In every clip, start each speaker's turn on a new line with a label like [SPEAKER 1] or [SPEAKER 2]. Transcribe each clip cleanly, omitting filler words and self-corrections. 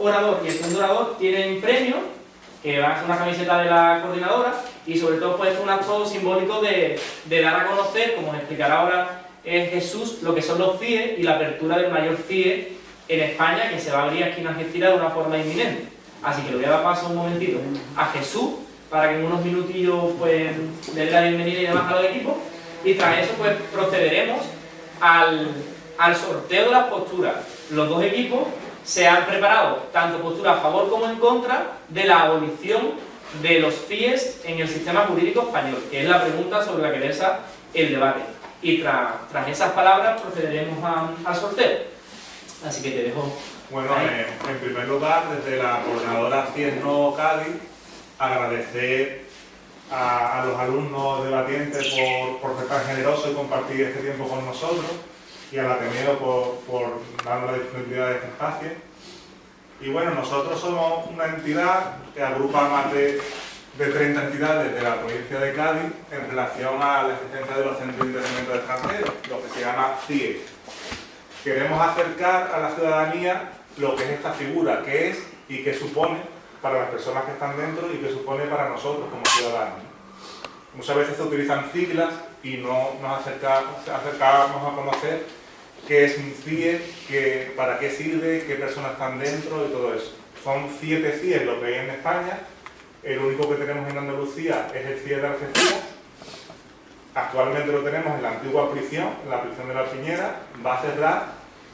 [SPEAKER 1] orador y el segundo orador tienen premios, que van a ser una camiseta de la coordinadora, y sobre todo pues un acto simbólico de dar a conocer, como nos explicará ahora Jesús, lo que son los CIE y la apertura del mayor CIE en España, que se va a abrir aquí en Algeciras de una forma inminente. Así que le voy a dar paso un momentito a Jesús, para que en unos minutillos pues le dé la bienvenida y demás a los equipos, y tras eso pues procederemos al sorteo de las posturas. Los dos equipos se han preparado tanto posturas a favor como en contra de la abolición de los CIEs en el sistema jurídico español, que es la pregunta sobre la que versa el debate. Y tras esas palabras procederemos al sorteo. Así que te dejo.
[SPEAKER 2] Bueno, en primer lugar, desde la coordinadora CIES No Cádiz, agradecer a los alumnos debatientes por ser tan generosos y compartir este tiempo con nosotros, y al Ateneo por darnos la disponibilidad de este espacio. Y bueno, nosotros somos una entidad que agrupa más de 30 entidades de la provincia de Cádiz en relación a la existencia de los centros de internamiento de extranjeros, lo que se llama CIE. Queremos acercar a la ciudadanía lo que es esta figura, qué es y qué supone para las personas que están dentro y qué supone para nosotros como ciudadanos. Muchas veces se utilizan siglas y no nos acercamos a conocer qué es un CIE, para qué sirve, qué personas están dentro y todo eso. Son 7 CIE lo que hay en España. El único que tenemos en Andalucía es el CIE de Algeciras. Actualmente lo tenemos en la antigua prisión, en la prisión de la Piñera. Va a cerrar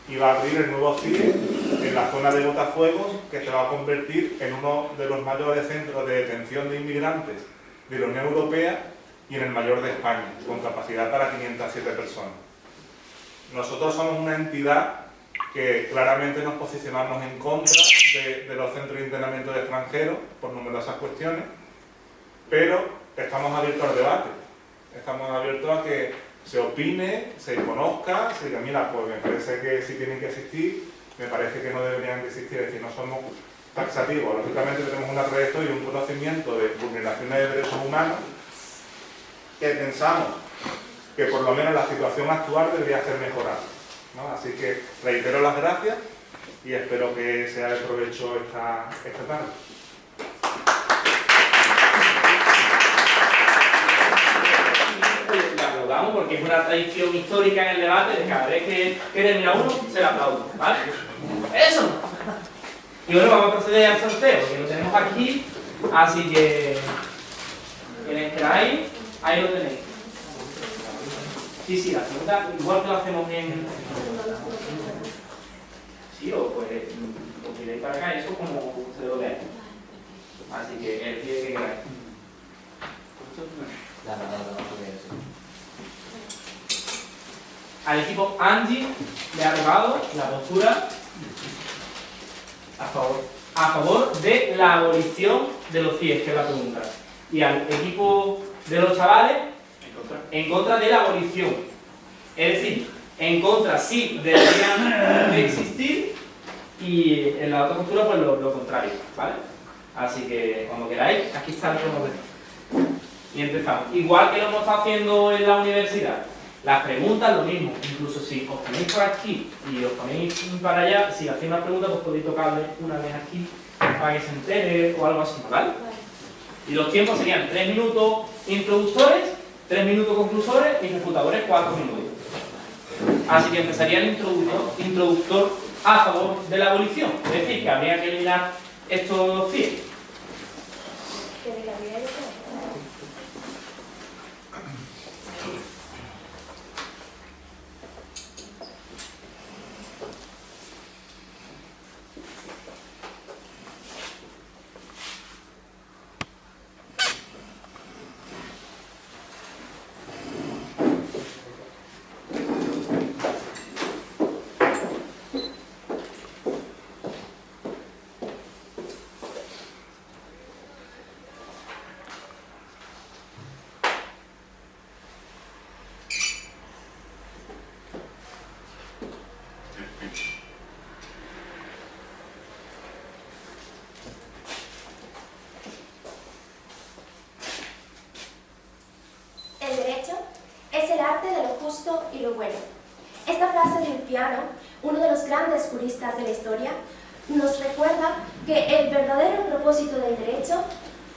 [SPEAKER 2] y va a abrir el nuevo CIE en la zona de Botafuegos, que se va a convertir en uno de los mayores centros de detención de inmigrantes de la Unión Europea y en el mayor de España, con capacidad para 507 personas. Nosotros somos una entidad que claramente nos posicionamos en contra de los centros de internamiento de extranjeros por numerosas cuestiones, pero estamos abiertos al debate, estamos abiertos a que se opine, se conozca, se diga, mira, pues me parece que sí tienen que existir, me parece que no deberían de existir, es decir, no somos taxativos. Lógicamente tenemos una trayectoria y un conocimiento de vulneraciones de derechos humanos que pensamos que por lo menos la situación actual debería ser mejorada, ¿no? Así que reitero las gracias y espero que sea de provecho esta tarde.
[SPEAKER 1] Le aplaudamos porque es una tradición histórica en el debate de cada vez que termina uno, se le aplaude, ¿vale? ¡Eso! Y bueno, vamos a proceder al sorteo, que lo tenemos aquí, así que quienes queráis, ahí lo tenéis. Sí, la pregunta, igual que lo hacemos en... Sí, o pues lo tiréis para acá, eso como ustedes lo vean. Así que el pie que queráis. Al equipo Angie le ha tocado la postura a favor de la abolición de los CIEs, que es la pregunta. Y al equipo de los chavales, en contra de la abolición. Es decir, en contra sí deberían de existir, y en la otra postura pues lo contrario, ¿vale? Así que cuando queráis, aquí está el cronómetro. Y empezamos. Igual que lo hemos estado haciendo en la universidad. Las preguntas, lo mismo. Incluso si os ponéis por aquí y os ponéis para allá, si hacéis una pregunta, pues podéis tocarle una vez aquí para que se entere o algo así, ¿vale? Y los tiempos serían 3 minutos introductores, 3 minutos conclusores y refutadores 4 minutos. Así que empezaría el introductor a favor de la abolición. Es decir, que habría que eliminar estos CIE.
[SPEAKER 3] Y lo bueno. Esta frase de Ulpiano, uno de los grandes juristas de la historia, nos recuerda que el verdadero propósito del derecho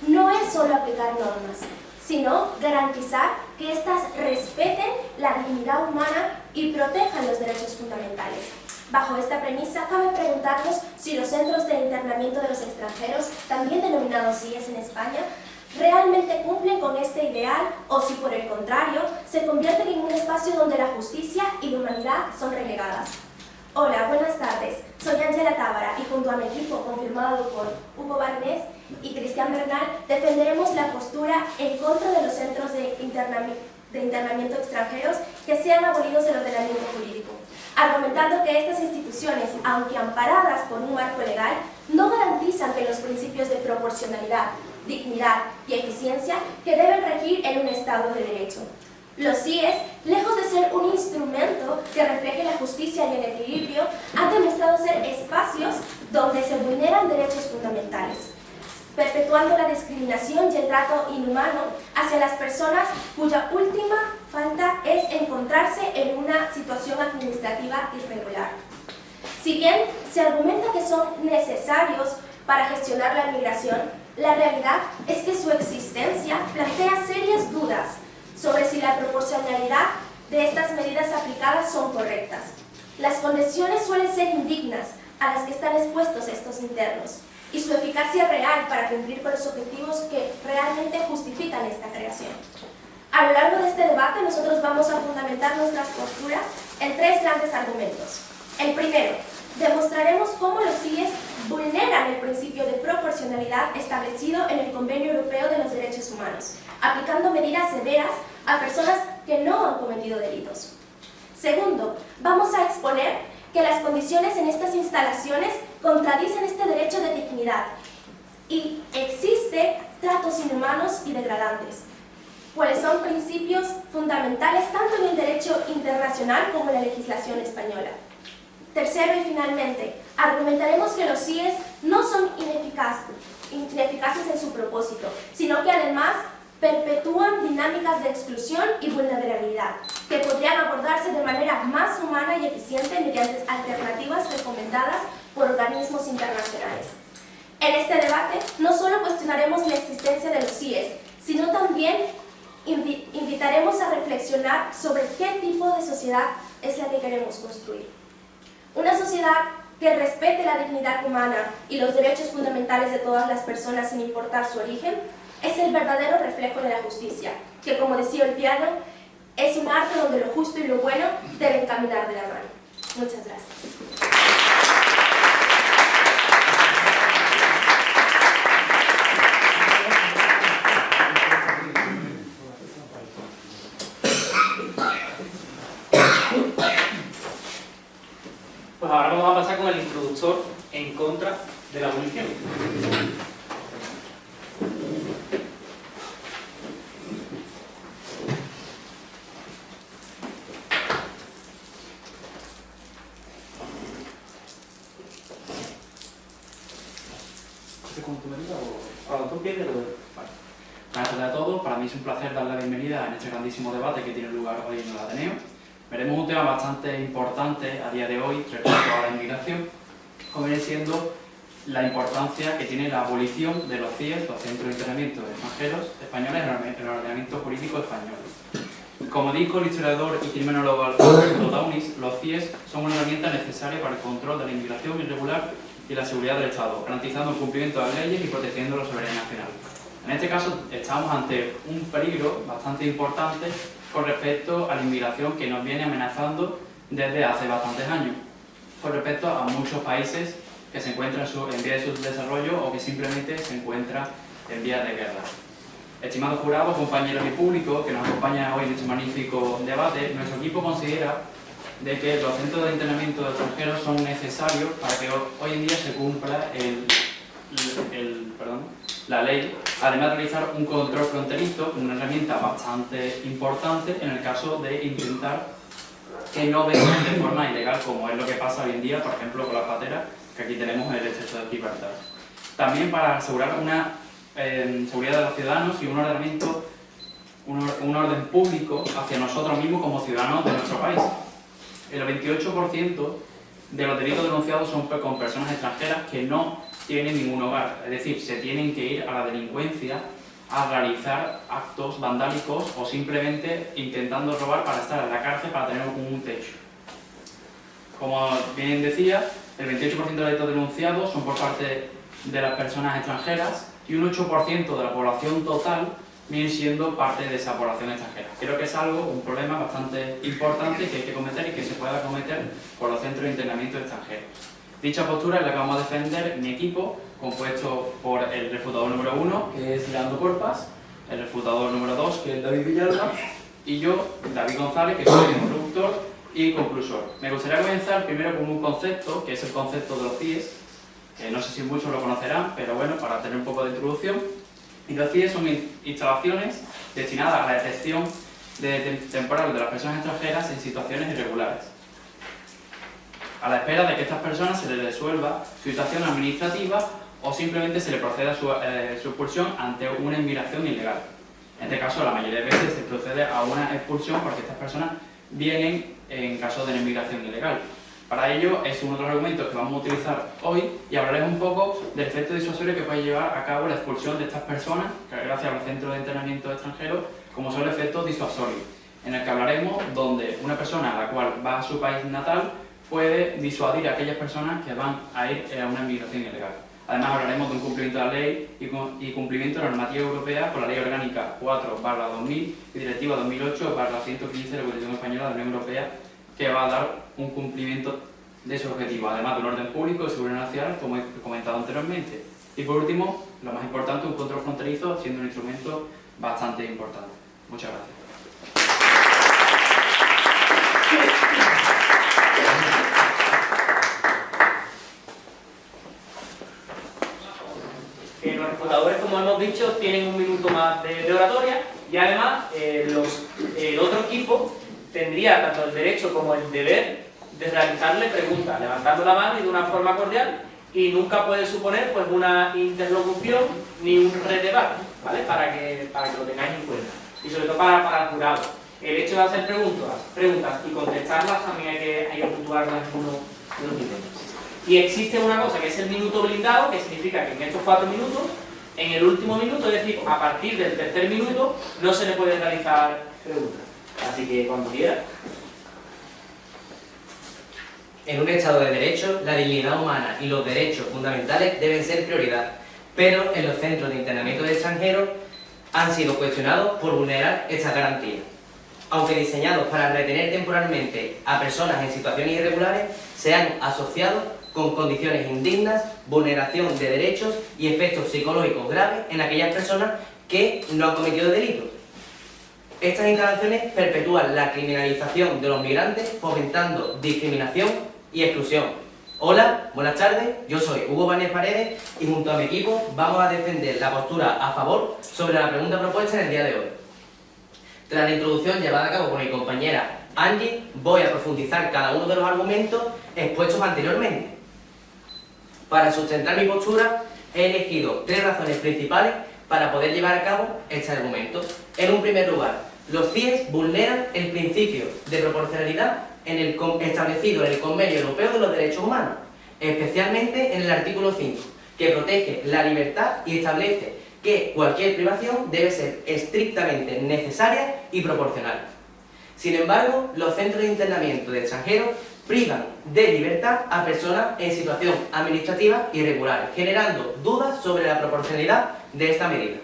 [SPEAKER 3] no es solo aplicar normas, sino garantizar que éstas respeten la dignidad humana y protejan los derechos fundamentales. Bajo esta premisa, cabe preguntarnos si los centros de internamiento de los extranjeros, también denominados CIES en España, realmente cumplen con este ideal o si, por el contrario, se convierten en un espacio donde la justicia y la humanidad son relegadas. Hola, buenas tardes. Soy Ángela Tábara y junto a mi equipo, confirmado por Hugo Barnés y Cristian Bernal, defenderemos la postura en contra de los centros de internamiento extranjeros que sean abolidos del ordenamiento jurídico, argumentando que estas instituciones, aunque amparadas por un marco legal, no garantizan que los principios de proporcionalidad, dignidad y eficiencia que deben regir en un Estado de Derecho. Los CIES, lejos de ser un instrumento que refleje la justicia y el equilibrio, han demostrado ser espacios donde se vulneran derechos fundamentales, perpetuando la discriminación y el trato inhumano hacia las personas cuya última falta es encontrarse en una situación administrativa irregular. Si bien se argumenta que son necesarios para gestionar la migración, la realidad es que su existencia plantea serias dudas sobre si la proporcionalidad de estas medidas aplicadas son correctas. Las condiciones suelen ser indignas a las que están expuestos estos internos y su eficacia real para cumplir con los objetivos que realmente justifican esta creación. A lo largo de este debate nosotros vamos a fundamentar nuestras posturas en tres grandes argumentos. El primero, demostraremos cómo los CIES vulneran el principio de proporcionalidad establecido en el Convenio Europeo de los Derechos Humanos, aplicando medidas severas a personas que no han cometido delitos. Segundo, vamos a exponer que las condiciones en estas instalaciones contradicen este derecho de dignidad y existe tratos inhumanos y degradantes, cuáles son principios fundamentales tanto en el derecho internacional como en la legislación española. Tercero y finalmente, argumentaremos que los CIES no son ineficaces en su propósito, sino que además perpetúan dinámicas de exclusión y vulnerabilidad, que podrían abordarse de manera más humana y eficiente mediante alternativas recomendadas por organismos internacionales. En este debate no solo cuestionaremos la existencia de los CIES, sino también invitaremos a reflexionar sobre qué tipo de sociedad es la que queremos construir. Una sociedad que respete la dignidad humana y los derechos fundamentales de todas las personas sin importar su origen, es el verdadero reflejo de la justicia, que, como decía el piano, es un arte donde lo justo y lo bueno deben caminar de la mano. Muchas gracias.
[SPEAKER 1] Pues ahora vamos a pasar con el introductor en contra de la abolición.
[SPEAKER 4] Buenas tardes a todos, para mí es un placer dar la bienvenida en este grandísimo debate que tiene lugar hoy en el Ateneo. Veremos un tema bastante importante a día de hoy respecto a la inmigración, como viene siendo la importancia que tiene la abolición de los CIES, los Centros de Internamiento de Extranjeros Españoles, en el ordenamiento jurídico español. Como dijo el historiador y criminólogo Alfonso Daunis, los CIES son una herramienta necesaria para el control de la inmigración irregular y la seguridad del Estado, garantizando el cumplimiento de las leyes y protegiendo la soberanía nacional. En este caso, estamos ante un peligro bastante importante con respecto a la inmigración que nos viene amenazando desde hace bastantes años, con respecto a muchos países que se encuentran en vías de subdesarrollo o que simplemente se encuentran en vías de guerra. Estimados jurados, compañeros y público que nos acompañan hoy en este magnífico debate, nuestro equipo considera de que los centros de internamiento de extranjeros son necesarios para que hoy en día se cumpla la ley, además de realizar un control fronterizo, una herramienta bastante importante en el caso de intentar que no vengan de forma ilegal, como es lo que pasa hoy en día, por ejemplo, con las pateras, que aquí tenemos en el exceso de Gibraltar. También para asegurar una seguridad de los ciudadanos y un ordenamiento, un orden público hacia nosotros mismos como ciudadanos de nuestro país. El 28% de los delitos denunciados son con personas extranjeras que no tienen ningún hogar, es decir, se tienen que ir a la delincuencia a realizar actos vandálicos o simplemente intentando robar para estar en la cárcel para tener un techo. Como bien decía, el 28% de los delitos denunciados son por parte de las personas extranjeras y un 8% de la población total viene siendo parte de esa población extranjera. Creo que es un problema bastante importante que hay que cometer y que se pueda cometer por los centros de internamiento extranjeros. Dicha postura es la que vamos a defender mi equipo, compuesto por el refutador número 1, que es Leandro Corpas, el refutador número 2, que es David Villalba, y yo, David González, que soy instructor y conclusor. Me gustaría comenzar primero con un concepto, que es el concepto de los CIES, que no sé si muchos lo conocerán, pero bueno, para tener un poco de introducción. Y los CIES son instalaciones destinadas a la detección temporal de las personas extranjeras en situaciones irregulares, a la espera de que a estas personas se les resuelva su situación administrativa o simplemente se le proceda a su expulsión ante una inmigración ilegal. En este caso, la mayoría de veces se procede a una expulsión porque estas personas vienen en caso de una inmigración ilegal. Para ello, es uno de los argumentos que vamos a utilizar hoy y hablaremos un poco del efecto disuasorio que puede llevar a cabo la expulsión de estas personas, que gracias al Centro de Internamiento Extranjero, como son los efectos disuasorios, en el que hablaremos donde una persona a la cual va a su país natal puede disuadir a aquellas personas que van a ir a una inmigración ilegal. Además, hablaremos de un cumplimiento de la ley y cumplimiento de la normativa europea por la Ley Orgánica 4/2000 y Directiva 2008/115 de la Constitución Española de la Unión Europea, que va a dar un cumplimiento de su objetivo, además de un orden público y seguridad nacional, como he comentado anteriormente. Y por último, lo más importante, un control fronterizo, siendo un instrumento bastante importante. Muchas gracias.
[SPEAKER 1] Los refutadores, como hemos dicho, tienen un minuto más de oratoria y además el otro equipo tendría tanto el derecho como el deber de realizarle preguntas, levantando la mano y de una forma cordial, y nunca puede suponer pues una interlocución ni un redebate, ¿vale? Para que lo tengáis en cuenta. Y sobre todo para el jurado. El hecho de hacer preguntas y contestarlas también hay que puntuarlas en uno de los minutos. Y existe una cosa que es el minuto blindado, que significa que en estos 4 minutos, en el último minuto, es decir, a partir del tercer minuto, no se le puede realizar preguntas. Así que cuando quiera.
[SPEAKER 5] En un Estado de Derecho, la dignidad humana y los derechos fundamentales deben ser prioridad, pero en los centros de internamiento de extranjeros han sido cuestionados por vulnerar estas garantías. Aunque diseñados para retener temporalmente a personas en situaciones irregulares, se han asociado con condiciones indignas, vulneración de derechos y efectos psicológicos graves en aquellas personas que no han cometido delitos. Estas instalaciones perpetúan la criminalización de los migrantes, fomentando discriminación y exclusión. Hola, buenas tardes, yo soy Hugo Vanés Paredes y junto a mi equipo vamos a defender la postura a favor sobre la pregunta propuesta en el día de hoy. Tras la introducción llevada a cabo por mi compañera Angie, voy a profundizar cada uno de los argumentos expuestos anteriormente. Para sustentar mi postura, he elegido 3 razones principales para poder llevar a cabo este argumento. En un primer lugar, los CIES vulneran el principio de proporcionalidad establecido en el Convenio Europeo de los Derechos Humanos, especialmente en el artículo 5, que protege la libertad y establece que cualquier privación debe ser estrictamente necesaria y proporcional. Sin embargo, los centros de internamiento de extranjeros privan de libertad a personas en situación administrativa irregular, generando dudas sobre la proporcionalidad de esta medida.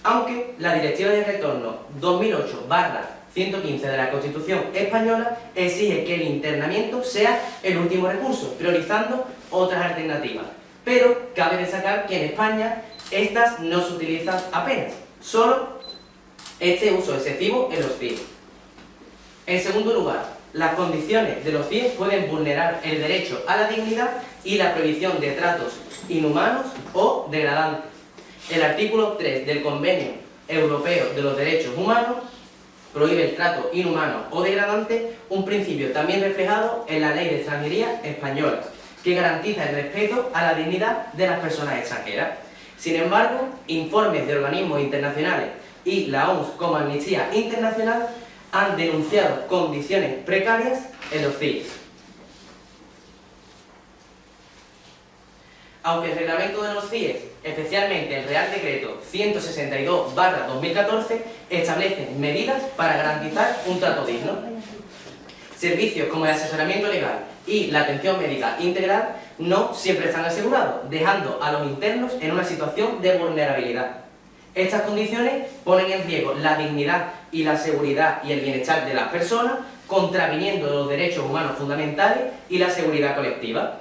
[SPEAKER 5] Aunque la Directiva de Retorno 2008/115 de la Constitución Española exige que el internamiento sea el último recurso, priorizando otras alternativas. Pero cabe destacar que en España estas no se utilizan apenas, solo este uso excesivo en los CIES. En segundo lugar, las condiciones de los CIES pueden vulnerar el derecho a la dignidad y la prohibición de tratos inhumanos o degradantes. El artículo 3 del Convenio Europeo de los Derechos Humanos prohíbe el trato inhumano o degradante, un principio también reflejado en la Ley de Extranjería española, que garantiza el respeto a la dignidad de las personas extranjeras. Sin embargo, informes de organismos internacionales y la OMS como Amnistía Internacional han denunciado condiciones precarias en los CIES. Aunque el reglamento de los CIES, especialmente el Real Decreto 162/2014, establece medidas para garantizar un trato digno. Servicios como el asesoramiento legal y la atención médica integral no siempre están asegurados, dejando a los internos en una situación de vulnerabilidad. Estas condiciones ponen en riesgo la dignidad y la seguridad y el bienestar de las personas, contraviniendo los derechos humanos fundamentales y la seguridad colectiva.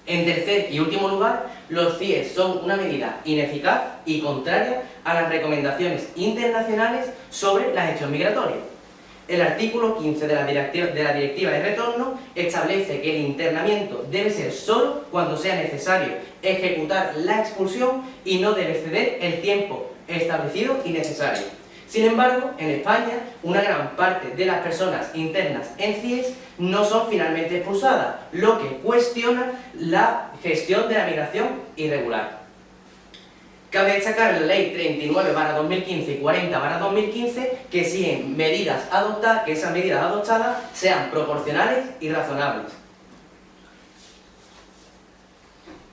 [SPEAKER 5] En tercer y último lugar, los CIES son una medida ineficaz y contraria a las recomendaciones internacionales sobre la gestión migratoria. El artículo 15 de la Directiva de Retorno establece que el internamiento debe ser solo cuando sea necesario ejecutar la expulsión y no debe exceder el tiempo establecido y necesario. Sin embargo, en España, una gran parte de las personas internas en CIES no son finalmente expulsadas, lo que cuestiona la gestión de la migración irregular. Cabe destacar la Ley 39/2015 y 40/2015 que exigen que esas medidas adoptadas sean proporcionales y razonables.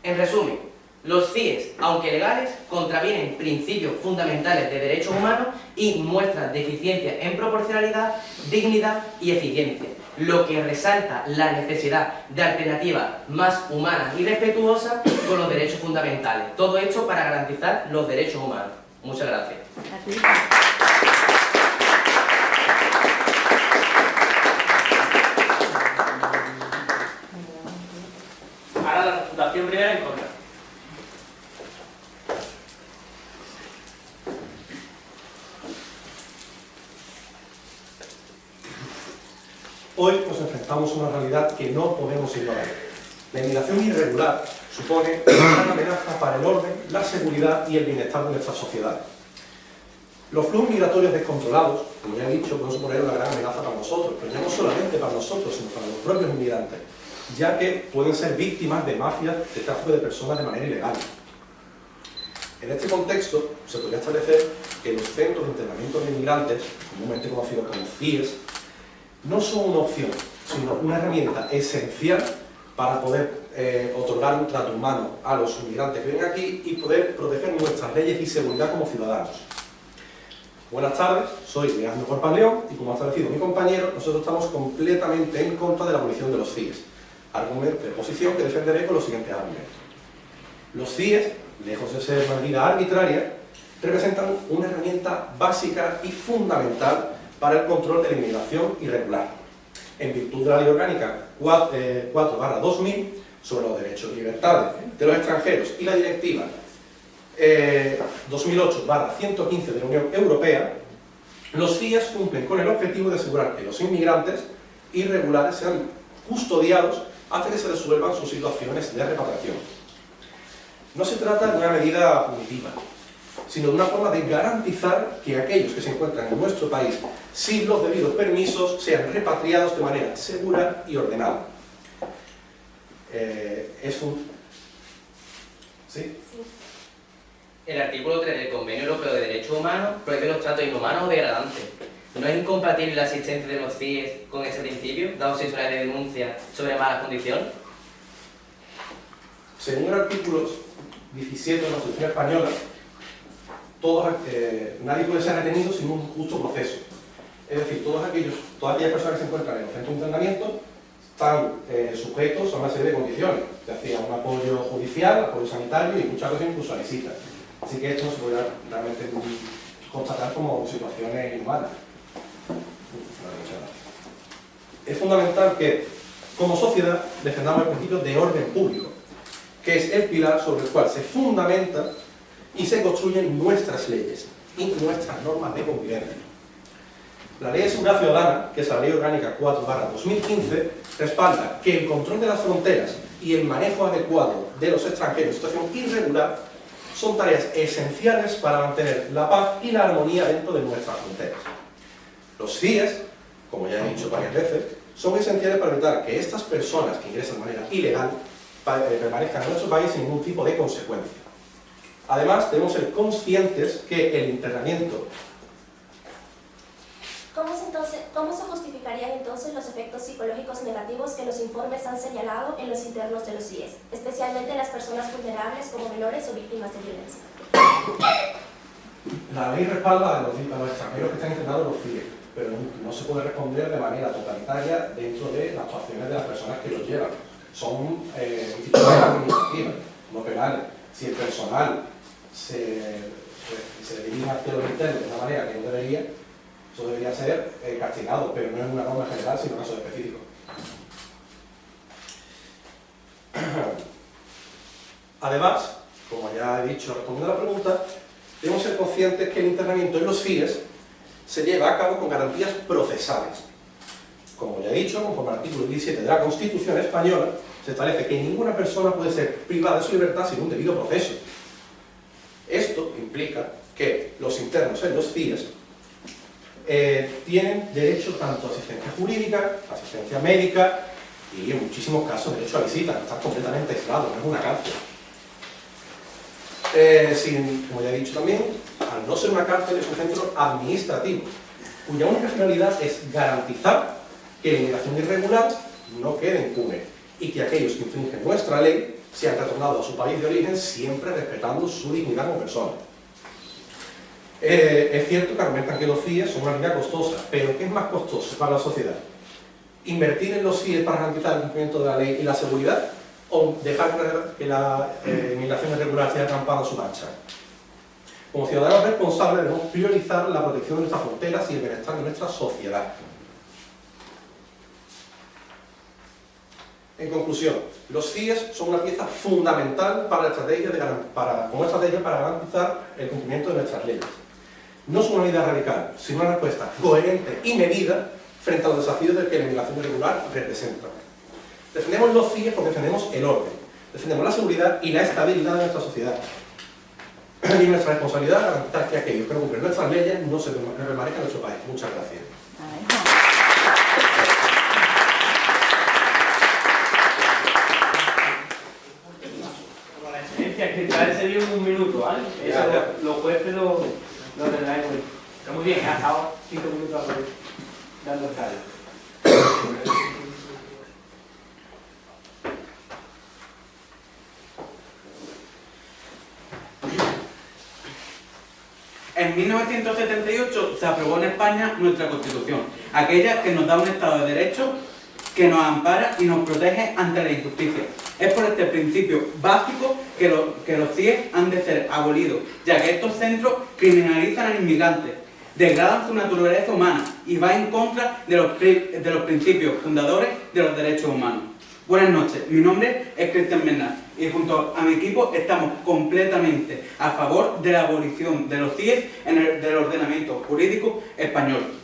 [SPEAKER 5] En resumen, los CIES, aunque legales, contravienen principios fundamentales de derechos humanos y muestran deficiencias en proporcionalidad, dignidad y eficiencia, lo que resalta la necesidad de alternativas más humanas y respetuosas con los derechos fundamentales. Todo esto para garantizar los derechos humanos. Muchas gracias.
[SPEAKER 1] Ahora la refutación primera en contra.
[SPEAKER 6] Hoy nos enfrentamos a una realidad que no podemos ignorar. La inmigración irregular supone una gran amenaza para el orden, la seguridad y el bienestar de nuestras sociedades. Los flujos migratorios descontrolados, como ya he dicho, pueden suponer una gran amenaza para nosotros, pero ya no solamente para nosotros, sino para los propios inmigrantes, ya que pueden ser víctimas de mafias de tráfico de personas de manera ilegal. En este contexto, se podría establecer que los centros de internamiento de inmigrantes, comúnmente conocidos como CIES, no son una opción, sino una herramienta esencial para poder otorgar un trato humano a los inmigrantes que vienen aquí y poder proteger nuestras leyes y seguridad como ciudadanos. Buenas tardes, soy Leandro Corpán León y, como ha establecido mi compañero, nosotros estamos completamente en contra de la abolición de los CIES, argumento de posición que defenderé con los siguientes argumentos. Los CIES, lejos de ser una medida arbitraria, representan una herramienta básica y fundamental para el control de la inmigración irregular, en virtud de la Ley Orgánica 4/2000 sobre los derechos y libertades de los extranjeros y la Directiva 2008/115 de la Unión Europea. Los CIES cumplen con el objetivo de asegurar que los inmigrantes irregulares sean custodiados hasta que se resuelvan sus situaciones de repatriación. No se trata de una medida punitiva, sino de una forma de garantizar que aquellos que se encuentran en nuestro país sin los debidos permisos sean repatriados de manera segura y ordenada. ¿Sí?
[SPEAKER 5] El artículo 3 del Convenio Europeo de Derechos Humanos prohíbe los tratos inhumanos o degradantes. ¿No es incompatible la existencia de los CIES con este principio, dado situaciones de denuncia sobre malas condiciones?
[SPEAKER 6] Según el artículo 17 de la Constitución Española, nadie puede ser retenido sin un justo proceso. Es decir, todas aquellas personas que se encuentran en los centros de internamiento están sujetos a una serie de condiciones, ya sea un apoyo judicial, apoyo sanitario y muchas veces incluso a visitas. Así que esto no se puede realmente constatar como situaciones inhumanas. Es fundamental que, como sociedad, defendamos el principio de orden público, que es el pilar sobre el cual se fundamenta y se construyen nuestras leyes y nuestras normas de convivencia. La Ley de Seguridad Ciudadana, que es la Ley Orgánica 4/2015, respalda que el control de las fronteras y el manejo adecuado de los extranjeros en situación irregular son tareas esenciales para mantener la paz y la armonía dentro de nuestras fronteras. Los CIES, como ya he dicho varias veces, son esenciales para evitar que estas personas que ingresan de manera ilegal permanezcan en nuestro país sin ningún tipo de consecuencia. Además, debemos ser conscientes que el internamiento...
[SPEAKER 3] ¿Cómo se justificarían entonces entonces los efectos psicológicos negativos que los informes han señalado en los internos de los CIES, especialmente en las personas vulnerables como menores o víctimas de violencia.
[SPEAKER 6] La ley respalda a los extranjeros que están internados en los CIES, pero no se puede responder de manera totalitaria dentro de las actuaciones de las personas que los llevan. Son instituciones administrativas, no penales. Si el personal se dirige hacia los internos de una manera que no debería, eso debería ser castigado, pero no es una norma general, sino casos específicos. Además, como ya he dicho respondiendo a la pregunta, debemos ser conscientes que el internamiento en los CIES se lleva a cabo con garantías procesales. Como ya he dicho, conforme al artículo 17 de la Constitución española, se establece que ninguna persona puede ser privada de su libertad sin un debido proceso. Esto implica que los internos en los CIES tienen derecho tanto a asistencia jurídica, asistencia médica y en muchísimos casos derecho a visita, no están completamente aislados, no es una cárcel. Como ya he dicho también, al no ser una cárcel es un centro administrativo, cuya única finalidad es garantizar que la inmigración irregular no quede impune y que aquellos que infringen nuestra ley sean retornados a su país de origen siempre respetando su dignidad como persona. Es cierto que argumentan que los CIES son una actividad costosa, pero ¿qué es más costoso para la sociedad? ¿Invertir en los CIES para garantizar el cumplimiento de la ley y la seguridad? ¿O dejar que la inmigración irregular sea trampada en su marcha? Como ciudadanos responsables debemos priorizar la protección de nuestras fronteras y el bienestar de nuestra sociedad. En conclusión, los CIES son una pieza fundamental para la estrategia como estrategia para garantizar el cumplimiento de nuestras leyes. No es una medida radical, sino una respuesta coherente y medida frente a los desafíos que la inmigración irregular representa. Defendemos los CIES porque defendemos el orden, defendemos la seguridad y la estabilidad de nuestra sociedad. Y nuestra responsabilidad es garantizar que aquellos que no cumplen nuestras leyes no se remarquen en nuestro país. Muchas gracias.
[SPEAKER 1] Que trae ese lío en un minuto, ¿vale? Eso los jueces lo tendrán en cuenta. Está muy bien, ha estado 5 minutos dando el callo.
[SPEAKER 7] En 1978 se aprobó en España nuestra Constitución, aquella que nos da un Estado de Derecho que nos ampara y nos protege ante la injusticia. Es por este principio básico que los CIES han de ser abolidos, ya que estos centros criminalizan al inmigrante, degradan su naturaleza humana y va en contra de los principios fundadores de los derechos humanos. Buenas noches, mi nombre es Cristian Bernal y junto a mi equipo estamos completamente a favor de la abolición de los CIES del ordenamiento jurídico español.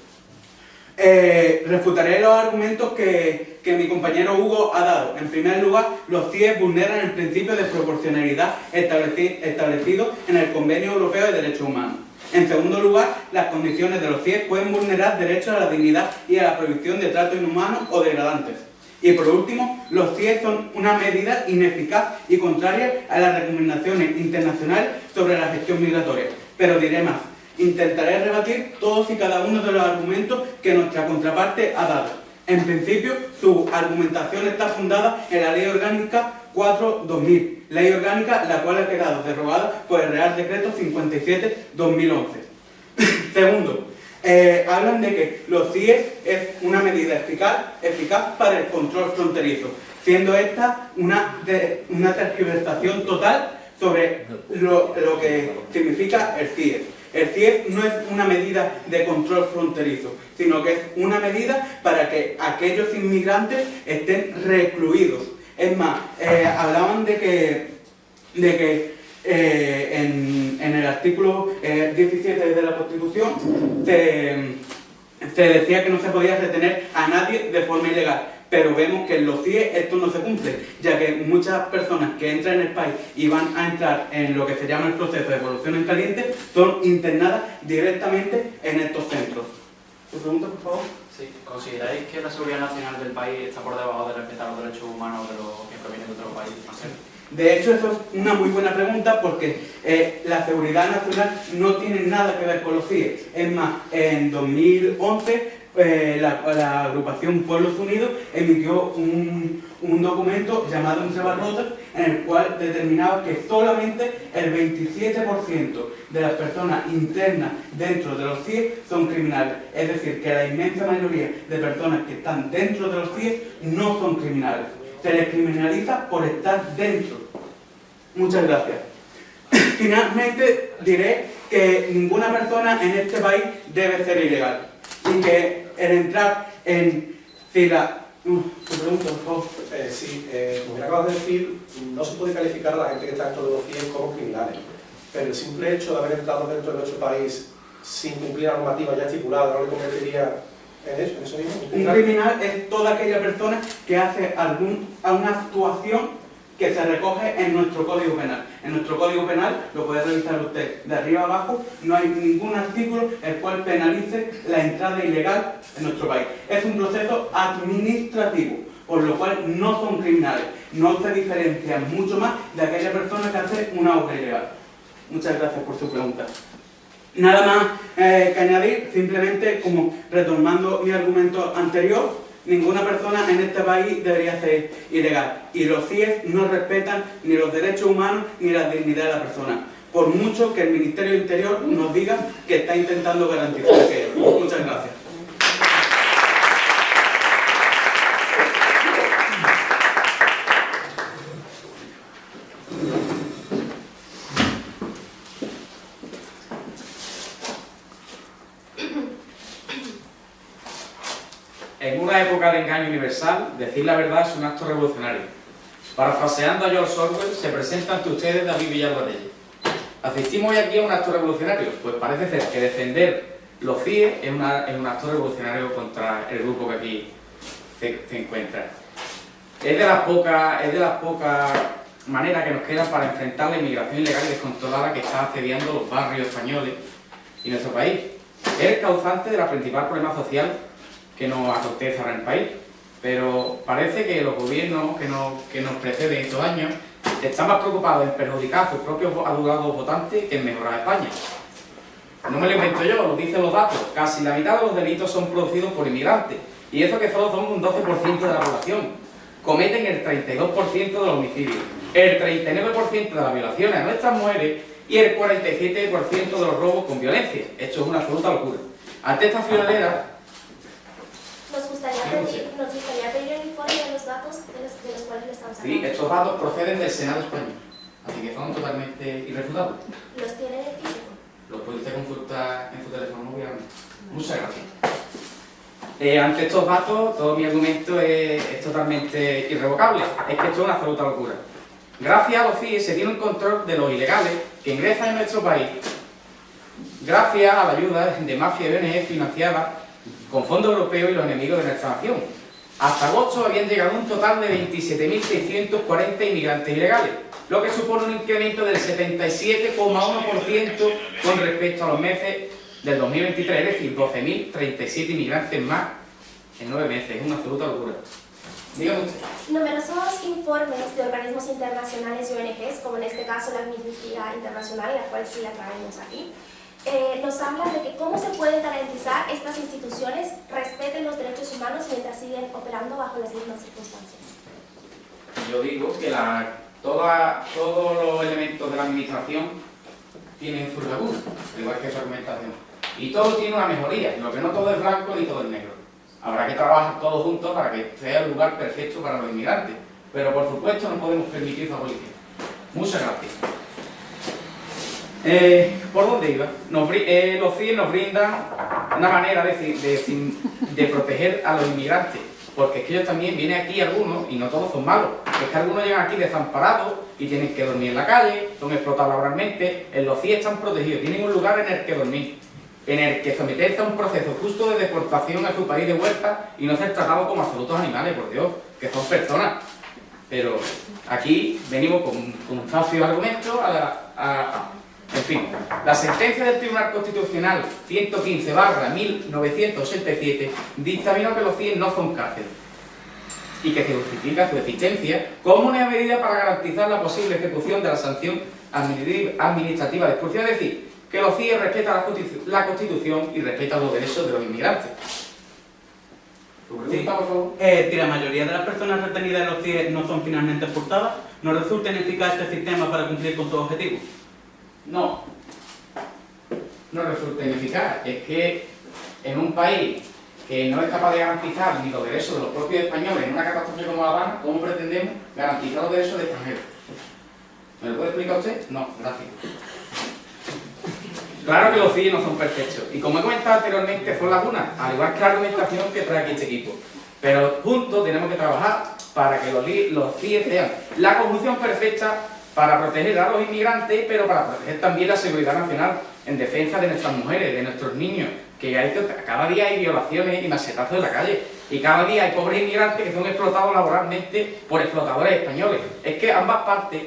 [SPEAKER 7] Refutaré los argumentos que mi compañero Hugo ha dado. En primer lugar, los CIES vulneran el principio de proporcionalidad establecido en el Convenio Europeo de Derechos Humanos. En segundo lugar, las condiciones de los CIES pueden vulnerar derechos a la dignidad y a la prohibición de tratos inhumanos o degradantes. Y por último, los CIES son una medida ineficaz y contraria a las recomendaciones internacionales sobre la gestión migratoria. Pero diré más. Intentaré rebatir todos y cada uno de los argumentos que nuestra contraparte ha dado. En principio, su argumentación está fundada en la Ley Orgánica 4/2000, Ley Orgánica la cual ha quedado derogada por el Real Decreto 57/2011. Segundo, hablan de que los CIES es una medida eficaz para el control fronterizo, siendo esta una tergiversación total sobre lo que significa el CIES. El CIES no es una medida de control fronterizo, sino que es una medida para que aquellos inmigrantes estén recluidos. Es más, hablaban de que en el artículo 17 de la Constitución se decía que no se podía retener a nadie de forma ilegal. Pero vemos que en los CIES esto no se cumple, ya que muchas personas que entran en el país y van a entrar en lo que se llama el proceso de devolución en caliente son internadas directamente en estos centros. ¿Tu pregunta, por favor?
[SPEAKER 4] Sí. ¿Consideráis que la seguridad nacional del país está por debajo de respetar los derechos humanos de los que provienen de otros países extranjeros?
[SPEAKER 7] De hecho, eso es una muy buena pregunta porque la seguridad nacional no tiene nada que ver con los CIES. Es más, en 2011 la agrupación Pueblos Unidos emitió un documento llamado Un Sebarrotes, en el cual determinaba que solamente el 27% de las personas internas dentro de los CIE son criminales. Es decir, que la inmensa mayoría de personas que están dentro de los CIE no son criminales. Se les criminaliza por estar dentro. Muchas gracias. Finalmente diré que ninguna persona en este país debe ser ilegal y que el entrar en fila... te pregunto, por favor.
[SPEAKER 6] Sí, como bien acabas de decir, no se puede calificar a la gente que está dentro de los CIE como criminales, pero el simple hecho de haber entrado dentro de nuestro país sin cumplir la normativa ya estipulada no le convertiría en eso mismo.
[SPEAKER 7] Un criminal es toda aquella persona que hace alguna actuación que se recoge en nuestro Código Penal. En nuestro Código Penal, lo puede revisar usted de arriba abajo, no hay ningún artículo el cual penalice la entrada ilegal en nuestro país. Es un proceso administrativo, por lo cual no son criminales. No se diferencian mucho más de aquella persona que hace una obra ilegal. Muchas gracias por su pregunta. Nada más que añadir, simplemente como retomando mi argumento anterior, ninguna persona en este país debería ser ilegal. Y los CIE no respetan ni los derechos humanos ni la dignidad de la persona. Por mucho que el Ministerio del Interior nos diga que está intentando garantizar aquello. Muchas gracias.
[SPEAKER 4] En una época de engaño universal, decir la verdad es un acto revolucionario. Parafraseando a George Orwell, se presenta ante ustedes David Villalvarelle. ¿Asistimos hoy aquí a un acto revolucionario? Pues parece ser que defender los CIE es un acto revolucionario contra el grupo que aquí se encuentra. Es de las pocas maneras que nos quedan para enfrentar la inmigración ilegal y descontrolada que está asediando los barrios españoles y nuestro país. Es el causante del principal problema social que nos acontece ahora en el país, pero parece que los gobiernos que nos preceden estos años están más preocupados en perjudicar a sus propios adulados votantes que en mejorar España. No me lo invento yo, lo dicen los datos. Casi la mitad de los delitos son producidos por inmigrantes, y eso que solo son un 12% de la población. Cometen el 32% de los homicidios, el 39% de las violaciones a nuestras mujeres y el 47% de los robos con violencia. Esto es una absoluta locura. Ante esta friolera,
[SPEAKER 3] Nos gustaría pedir el informe de los datos de los cuales le estamos hablando.
[SPEAKER 4] sí, estos datos proceden del Senado español, así que son totalmente irrefutables.
[SPEAKER 3] ¿Los tiene en el físico?
[SPEAKER 4] Lo puede usted consultar en su teléfono móvil. Muchas gracias. Ante estos datos, todo mi argumento es totalmente irrevocable. Es que esto es una absoluta locura. Gracias a los CIE se tiene un control de los ilegales que ingresan en nuestro país, gracias a la ayuda de mafias y ONG financiadas con fondos europeos y los enemigos de nuestra nación. Hasta agosto habían llegado un total de 27.640 inmigrantes ilegales, lo que supone un incremento del 77,1% con respecto a los meses del 2023, es decir, 12.037 inmigrantes más en 9 meses. Es una absoluta locura. Dígame usted.
[SPEAKER 3] Numerosos informes de organismos internacionales y ONGs, como en este caso la Amnistía Internacional, la cual sí la traemos aquí, nos hablan de que cómo se puede garantizar estas instituciones respeten los derechos humanos mientras siguen operando bajo las mismas circunstancias.
[SPEAKER 4] Yo digo que todos los elementos de la administración tienen sus lagunas, igual que su argumentación. Y todo tiene una mejoría, lo que no todo es blanco ni todo es negro. Habrá que trabajar todos juntos para que sea el lugar perfecto para los inmigrantes, pero por supuesto no podemos permitir su abolición. Muchas gracias. ¿Por dónde iba? Los CIE nos brindan una manera de proteger a los inmigrantes, porque es que ellos también vienen aquí algunos, y no todos son malos, es que algunos llegan aquí desamparados y tienen que dormir en la calle, son explotados laboralmente. En los CIE están protegidos, tienen un lugar en el que dormir, en el que someterse a un proceso justo de deportación a su país de vuelta y no ser tratados como absolutos animales, por Dios, que son personas. Pero aquí venimos con un fácil argumento en fin, la sentencia del Tribunal Constitucional 115/1987 dictaminó que los CIE no son cárceles y que se justifica su existencia como una medida para garantizar la posible ejecución de la sanción administrativa de expulsión, es decir, que los CIE respetan la Constitución y respetan los derechos de los inmigrantes. ¿Tu
[SPEAKER 7] Sí.
[SPEAKER 4] pregunta, por favor?
[SPEAKER 7] Si la mayoría de las personas retenidas en los CIE no son finalmente expulsadas, ¿no resulta ineficaz este sistema para cumplir con sus objetivos?
[SPEAKER 4] No. No resulta ineficaz. Es que en un país que no es capaz de garantizar ni los derechos de los propios españoles en una catástrofe como La Habana, ¿cómo pretendemos garantizar los derechos de extranjeros? ¿Me lo puede explicar usted? No, gracias. Claro que los CIE no son perfectos. Y como he comentado anteriormente, son lagunas, al igual que la argumentación que trae aquí este equipo. Pero juntos tenemos que trabajar para que los CIE sean la conjunción perfecta para proteger a los inmigrantes, pero para proteger también la seguridad nacional en defensa de nuestras mujeres, de nuestros niños, que cada día hay violaciones y machetazos en la calle, y cada día hay pobres inmigrantes que son explotados laboralmente por explotadores españoles. Es que ambas partes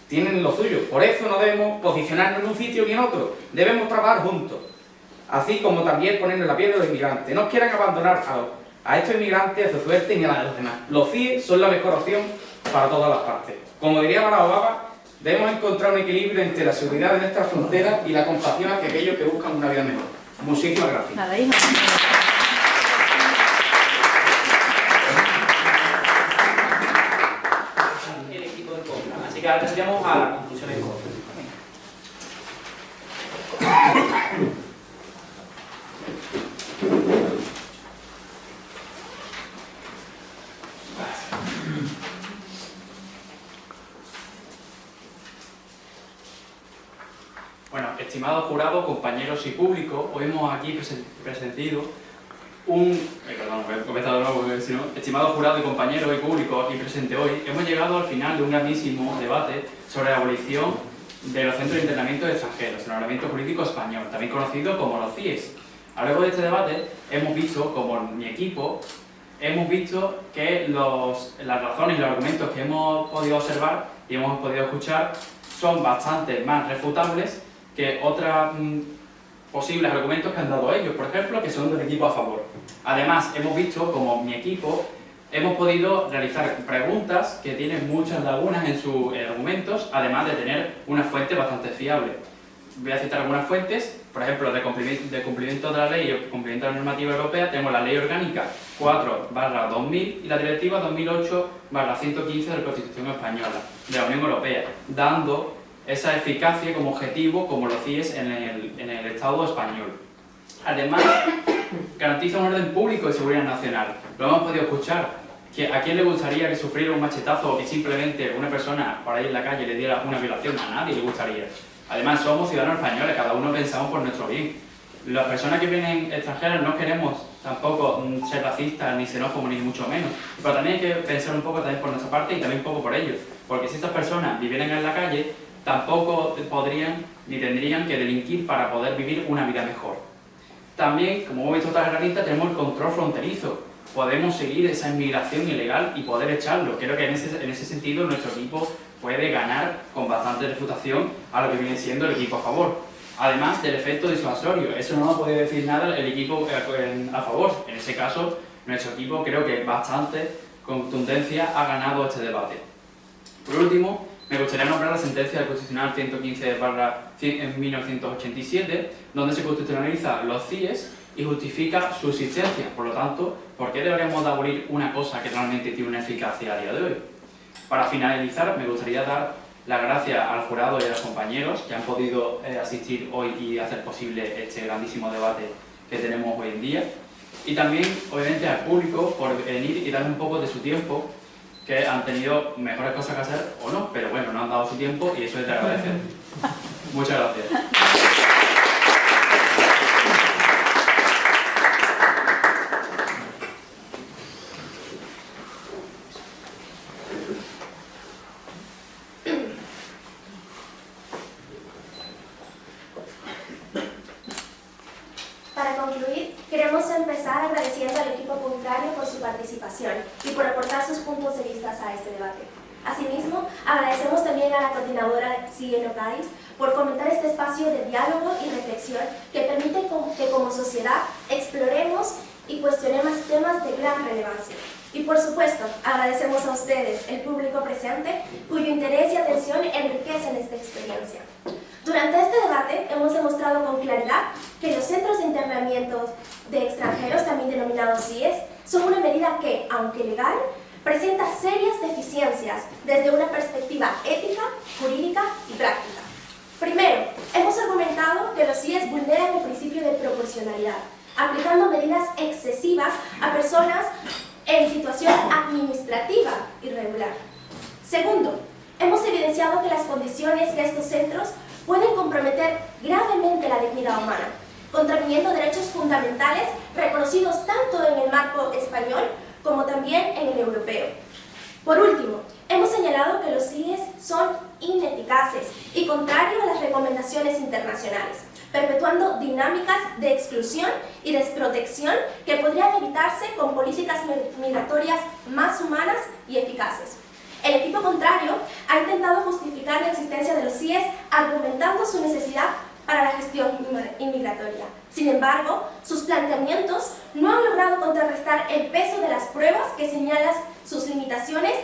[SPEAKER 4] tienen lo suyo, por eso no debemos posicionarnos en un sitio ni en otro, debemos trabajar juntos, así como también ponernos la piel de los inmigrantes. No quieran abandonar a estos inmigrantes a su suerte ni a la de los demás. Los CIE son la mejor opción para todas las partes. Como diría Barack Obama, debemos encontrar un equilibrio entre la seguridad de nuestras fronteras y la compasión hacia aquellos que buscan una vida mejor. Muchísimas gracias.
[SPEAKER 8] Nada, hija.
[SPEAKER 1] El equipo en contra. Así que ahora tendríamos a la conclusión en contra.
[SPEAKER 4] Bueno, estimado jurado, compañeros y público, hoy hemos aquí presentado estimado jurado y compañeros y público aquí presente hoy, hemos llegado al final de un grandísimo debate sobre la abolición de los centros de internamiento de extranjeros, el ordenamiento jurídico español, también conocido como los CIES. A lo largo de este debate hemos visto, como mi equipo, hemos visto que las razones y los argumentos que hemos podido observar y hemos podido escuchar son bastante más refutables que otros posibles argumentos que han dado ellos, por ejemplo, que son del equipo a favor. Además, hemos visto como mi equipo hemos podido realizar preguntas que tienen muchas lagunas en sus argumentos, además de tener una fuente bastante fiable. Voy a citar algunas fuentes, por ejemplo, de cumplimiento de la ley y cumplimiento de la normativa europea, tenemos la Ley Orgánica 4/2000 y la Directiva 2008/115 de la Constitución Española, de la Unión Europea, dando esa eficacia como objetivo, como los CIES en el Estado español. Además, garantiza un orden público de seguridad nacional. Lo hemos podido escuchar. ¿A quién le gustaría que sufriera un machetazo o que simplemente una persona por ahí en la calle le diera una violación? A nadie le gustaría. Además, somos ciudadanos españoles, cada uno pensamos por nuestro bien. Las personas que vienen extranjeras no queremos tampoco ser racistas, ni xenófobos, ni mucho menos. Pero también hay que pensar un poco también por nuestra parte y también un poco por ellos. Porque si estas personas vivieran en la calle, tampoco podrían ni tendrían que delinquir para poder vivir una vida mejor. También, como hemos visto otras herramientas, tenemos el control fronterizo. Podemos seguir esa inmigración ilegal y poder echarlo. Creo que en ese sentido nuestro equipo puede ganar con bastante refutación a lo que viene siendo el equipo a favor. Además del efecto disuasorio, eso no nos puede decir nada el equipo a favor. En ese caso, nuestro equipo creo que bastante contundencia ha ganado este debate. Por último, me gustaría nombrar la sentencia del Constitucional 115/1987, donde se constitucionaliza los CIES y justifica su existencia. Por lo tanto, ¿por qué deberíamos de abolir una cosa que realmente tiene una eficacia a día de hoy? Para finalizar, me gustaría dar las gracias al jurado y a los compañeros que han podido asistir hoy y hacer posible este grandísimo debate que tenemos hoy en día. Y también, obviamente, al público por venir y dar un poco de su tiempo, que han tenido mejores cosas que hacer o no, pero bueno, no han dado su tiempo y eso es de agradecer. Muchas gracias.
[SPEAKER 3] Para concluir, queremos empezar agradeciendo al equipo contrario por su participación y por aportar sus puntos de vista a este debate. Asimismo, agradecemos también a la coordinadora CIE No Cádiz por fomentar este espacio de diálogo y reflexión que permite que como sociedad exploremos y cuestionemos temas de gran relevancia. Y por supuesto, agradecemos a ustedes, el público presente, cuyo interés y atención enriquecen esta experiencia. Durante este debate hemos demostrado con claridad que los centros de internamiento de extranjeros, también denominados CIES, son una medida que, aunque legal, presenta serias deficiencias desde una perspectiva ética, jurídica y práctica. Primero, hemos argumentado que los CIES vulneran el principio de proporcionalidad, aplicando medidas excesivas a personas en situación administrativa irregular. Segundo, hemos evidenciado que las condiciones de estos centros pueden comprometer gravemente la dignidad humana, contraviniendo derechos fundamentales reconocidos tanto en el marco español como también en el europeo. Por último, hemos señalado que los CIES son ineficaces y contrarios a las recomendaciones internacionales, perpetuando dinámicas de exclusión y desprotección que podrían evitarse con políticas migratorias más humanas y eficaces. El equipo contrario ha intentado justificar la existencia de los CIES argumentando su necesidad para la gestión inmigratoria. Sin embargo, sus planteamientos no han logrado contrarrestar el peso de las pruebas que señalan sus limitaciones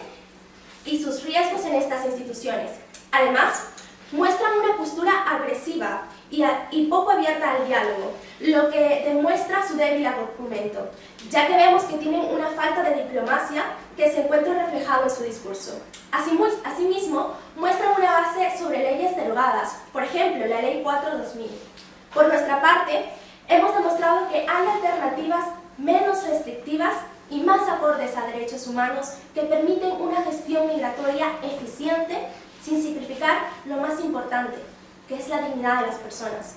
[SPEAKER 3] y sus riesgos en estas instituciones. Además, muestran una postura agresiva y poco abierta al diálogo, lo que demuestra su débil argumento, ya que vemos que tienen una falta de diplomacia que se encuentra reflejado en su discurso. Asimismo, muestran una base sobre leyes derogadas, por ejemplo, la Ley 4/2000. Por nuestra parte, hemos demostrado que hay alternativas menos restrictivas y más acordes a derechos humanos que permiten una gestión migratoria eficiente sin sacrificar lo más importante, que es la dignidad de las personas.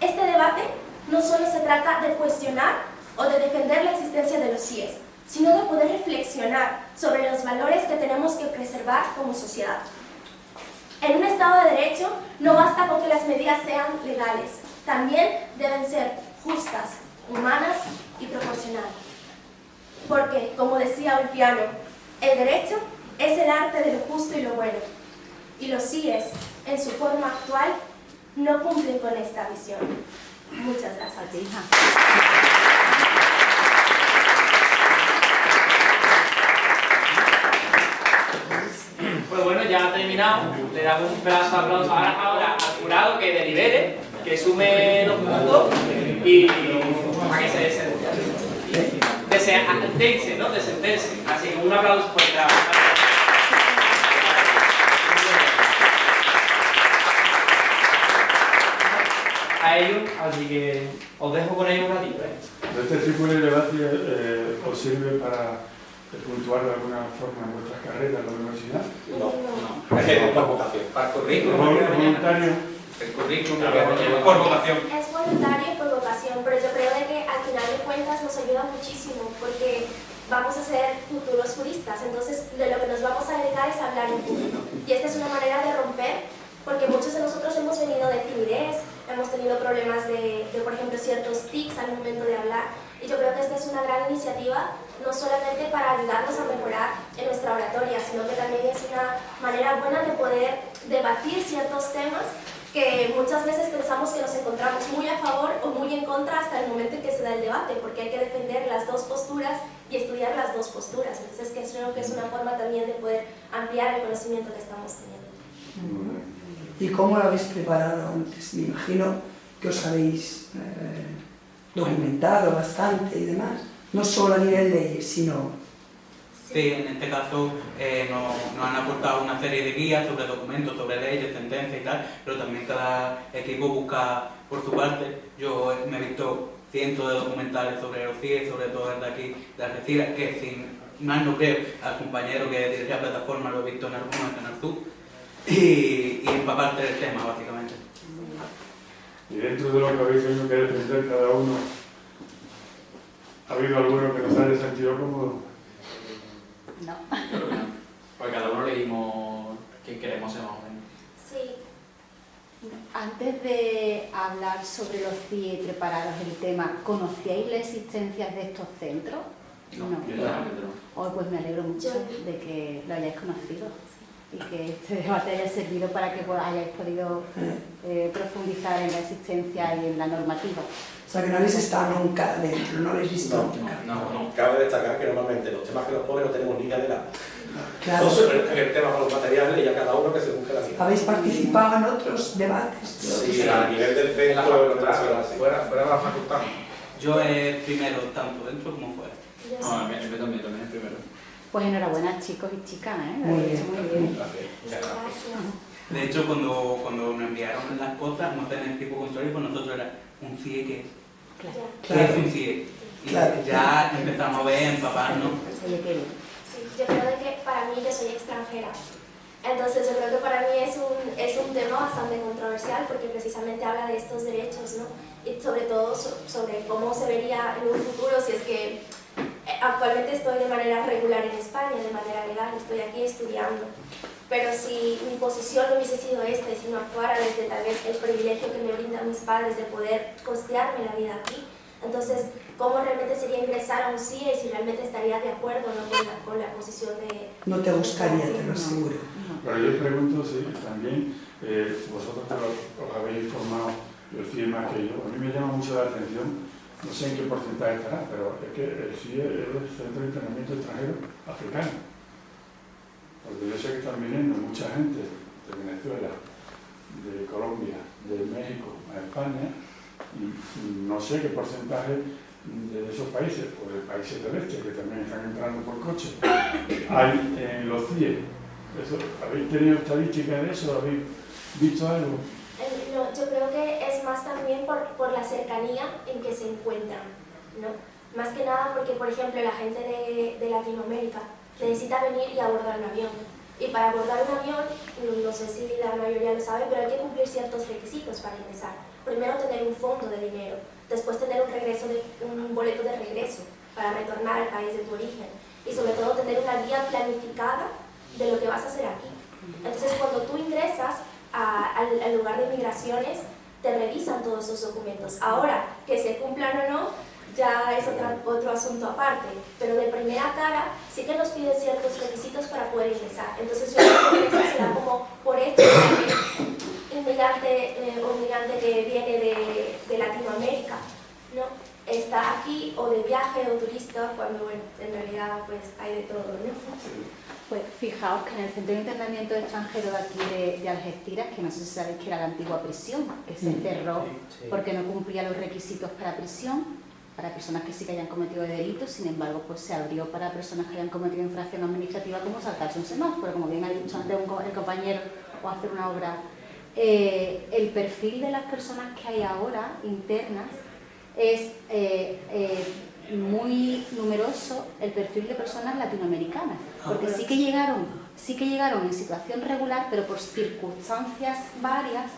[SPEAKER 3] Este debate no solo se trata de cuestionar o de defender la existencia de los CIES, sino de poder reflexionar sobre los valores que tenemos que preservar como sociedad. En un Estado de Derecho no basta con que las medidas sean legales, también deben ser justas, humanas y proporcionales. Porque, como decía Ulpiano, el derecho es el arte de lo justo y lo bueno, y los CIES, en su forma actual, no cumplen con esta visión. Muchas gracias.
[SPEAKER 1] Pues bueno, ya ha terminado. Le damos un pedazo de aplauso ahora al jurado que delibere, que sume los puntos y para que se sentencien, ¿no? Desentencien. Así que un aplauso por el trabajo. A ellos, así que os dejo con ellos un ratito.
[SPEAKER 8] Este tipo de debate os sirve para puntuar de alguna forma en vuestras carreras en la universidad.
[SPEAKER 6] No. Es por vocación.
[SPEAKER 5] Para currículum.
[SPEAKER 8] Voluntario.
[SPEAKER 5] El currículum por vocación.
[SPEAKER 3] Es voluntario y por vocación, pero yo creo de que al final de cuentas nos ayuda muchísimo porque vamos a ser futuros juristas, entonces de lo que nos vamos a dedicar es a hablar en público. Y esta es una manera de romper, porque muchos de nosotros hemos venido de timidez, hemos tenido problemas de, por ejemplo, ciertos tics al momento de hablar, y yo creo que esta es una gran iniciativa, no solamente para ayudarnos a mejorar en nuestra oratoria, sino que también es una manera buena de poder debatir ciertos temas que muchas veces pensamos que nos encontramos muy a favor o muy en contra hasta el momento en que se da el debate, porque hay que defender las dos posturas y estudiar las dos posturas. Entonces creo que es una forma también de poder ampliar el conocimiento que estamos teniendo.
[SPEAKER 9] ¿Y cómo lo habéis preparado antes? Me imagino que os habéis documentado bastante y demás, no solo a nivel leyes, sino...
[SPEAKER 7] Sí, en este caso nos han aportado una serie de guías sobre documentos, sobre leyes, sentencias y tal, pero también cada equipo busca por su parte. Yo me he visto cientos de documentales sobre los CIES, sobre todo desde aquí, de Algeciras, que sin más no creo, al compañero que dirige la plataforma lo he visto en algunos en Canal Sur, y empaparte del tema, básicamente.
[SPEAKER 8] Y dentro de lo que habéis tenido que defender cada uno, ¿ha habido alguno que nos haya sentido cómodo?
[SPEAKER 4] No. Porque cada uno leímos qué queremos ser más o menos.
[SPEAKER 3] Sí.
[SPEAKER 10] Antes de hablar sobre los CIE y prepararos el tema, ¿conocíais la existencia de estos centros?
[SPEAKER 4] No.
[SPEAKER 10] Hoy pues me alegro mucho de que lo hayáis conocido y que este debate haya servido para que hayáis podido profundizar en la existencia y en la normativa.
[SPEAKER 9] O sea, que no habéis estado nunca dentro, no lo habéis visto nunca.
[SPEAKER 6] No. Cabe destacar que normalmente los temas que nos ponen no tenemos ni idea de nada.
[SPEAKER 9] Claro.
[SPEAKER 6] Entonces, en el tema con los materiales, ya cada uno que se busque la vida.
[SPEAKER 9] ¿Habéis participado en otros debates?
[SPEAKER 6] Sí, a nivel del centro, fuera de la facultad.
[SPEAKER 7] Yo primero, tanto dentro como fuera.
[SPEAKER 4] No, también es primero.
[SPEAKER 10] Pues enhorabuena, chicos y chicas, ¿eh? Lo
[SPEAKER 9] Muy
[SPEAKER 10] habéis
[SPEAKER 9] bien.
[SPEAKER 10] hecho muy bien.
[SPEAKER 6] Muchas gracias.
[SPEAKER 7] De hecho, cuando nos enviaron las cosas, no en el tipo control, pues nosotros era un CIE que
[SPEAKER 10] Claro.
[SPEAKER 9] Claro.
[SPEAKER 7] es un CIE. Y
[SPEAKER 9] Claro.
[SPEAKER 7] ya empezamos a ver, empaparnos.
[SPEAKER 10] Oye, qué bien.
[SPEAKER 3] Sí, yo creo de que para mí yo soy extranjera. Entonces yo creo que para mí es un tema bastante controversial porque precisamente habla de estos derechos, ¿no? Y sobre todo sobre cómo se vería en un futuro si es que actualmente estoy de manera regular en España, de manera legal, estoy aquí estudiando. Pero si mi posición no hubiese sido esta y si no actuara desde tal vez el privilegio que me brindan mis padres de poder costearme la vida aquí, entonces, ¿cómo realmente sería ingresar a un CIE y si realmente estaría de acuerdo o no con la posición de...
[SPEAKER 9] No te gustaría, te lo aseguro.
[SPEAKER 8] Pero yo pregunto si también vosotros que os habéis formado el CIE más que yo. A mí me llama mucho la atención, no sé en qué porcentaje estará, pero es que el CIE es el Centro de Internamiento Extranjero Africano. Porque yo sé que están viniendo mucha gente de Venezuela, de Colombia, de México a España, y no sé qué porcentaje de esos países, o de países del este, que también están entrando por coche, hay en los CIE. ¿Habéis tenido estadísticas de eso? ¿Habéis visto algo?
[SPEAKER 3] No, yo creo que es más también por la cercanía en que se encuentran, ¿no? Más que nada porque, por ejemplo, la gente de Latinoamérica necesita venir y abordar un avión. Y para abordar un avión, no sé si la mayoría lo sabe, pero hay que cumplir ciertos requisitos para ingresar. Primero tener un fondo de dinero, después tener un boleto de regreso para retornar al país de tu origen y sobre todo tener una guía planificada de lo que vas a hacer aquí. Entonces cuando tú ingresas al lugar de migraciones, te revisan todos esos documentos. Ahora, que se cumplan o no, ya es otro asunto aparte, pero de primera cara sí que nos piden ciertos requisitos para poder ingresar. Entonces yo creo que eso será como por hecho que inmigrante o migrante que viene de Latinoamérica, ¿no? Está aquí o de viaje o turista, cuando bueno, en realidad pues hay de todo, ¿no?
[SPEAKER 10] Pues fijaos que en el Centro de Internamiento Extranjero de aquí de Algeciras, que no sé si sabéis que era la antigua prisión, que se cerró porque no cumplía los requisitos para prisión, para personas que sí que hayan cometido delitos, sin embargo, pues se abrió para personas que hayan cometido infracción administrativa como saltarse un semáforo, como bien ha dicho antes el compañero, o hacer una obra. El perfil de las personas que hay ahora, internas, es muy numeroso el perfil de personas latinoamericanas, porque sí que llegaron en situación regular, pero por circunstancias varias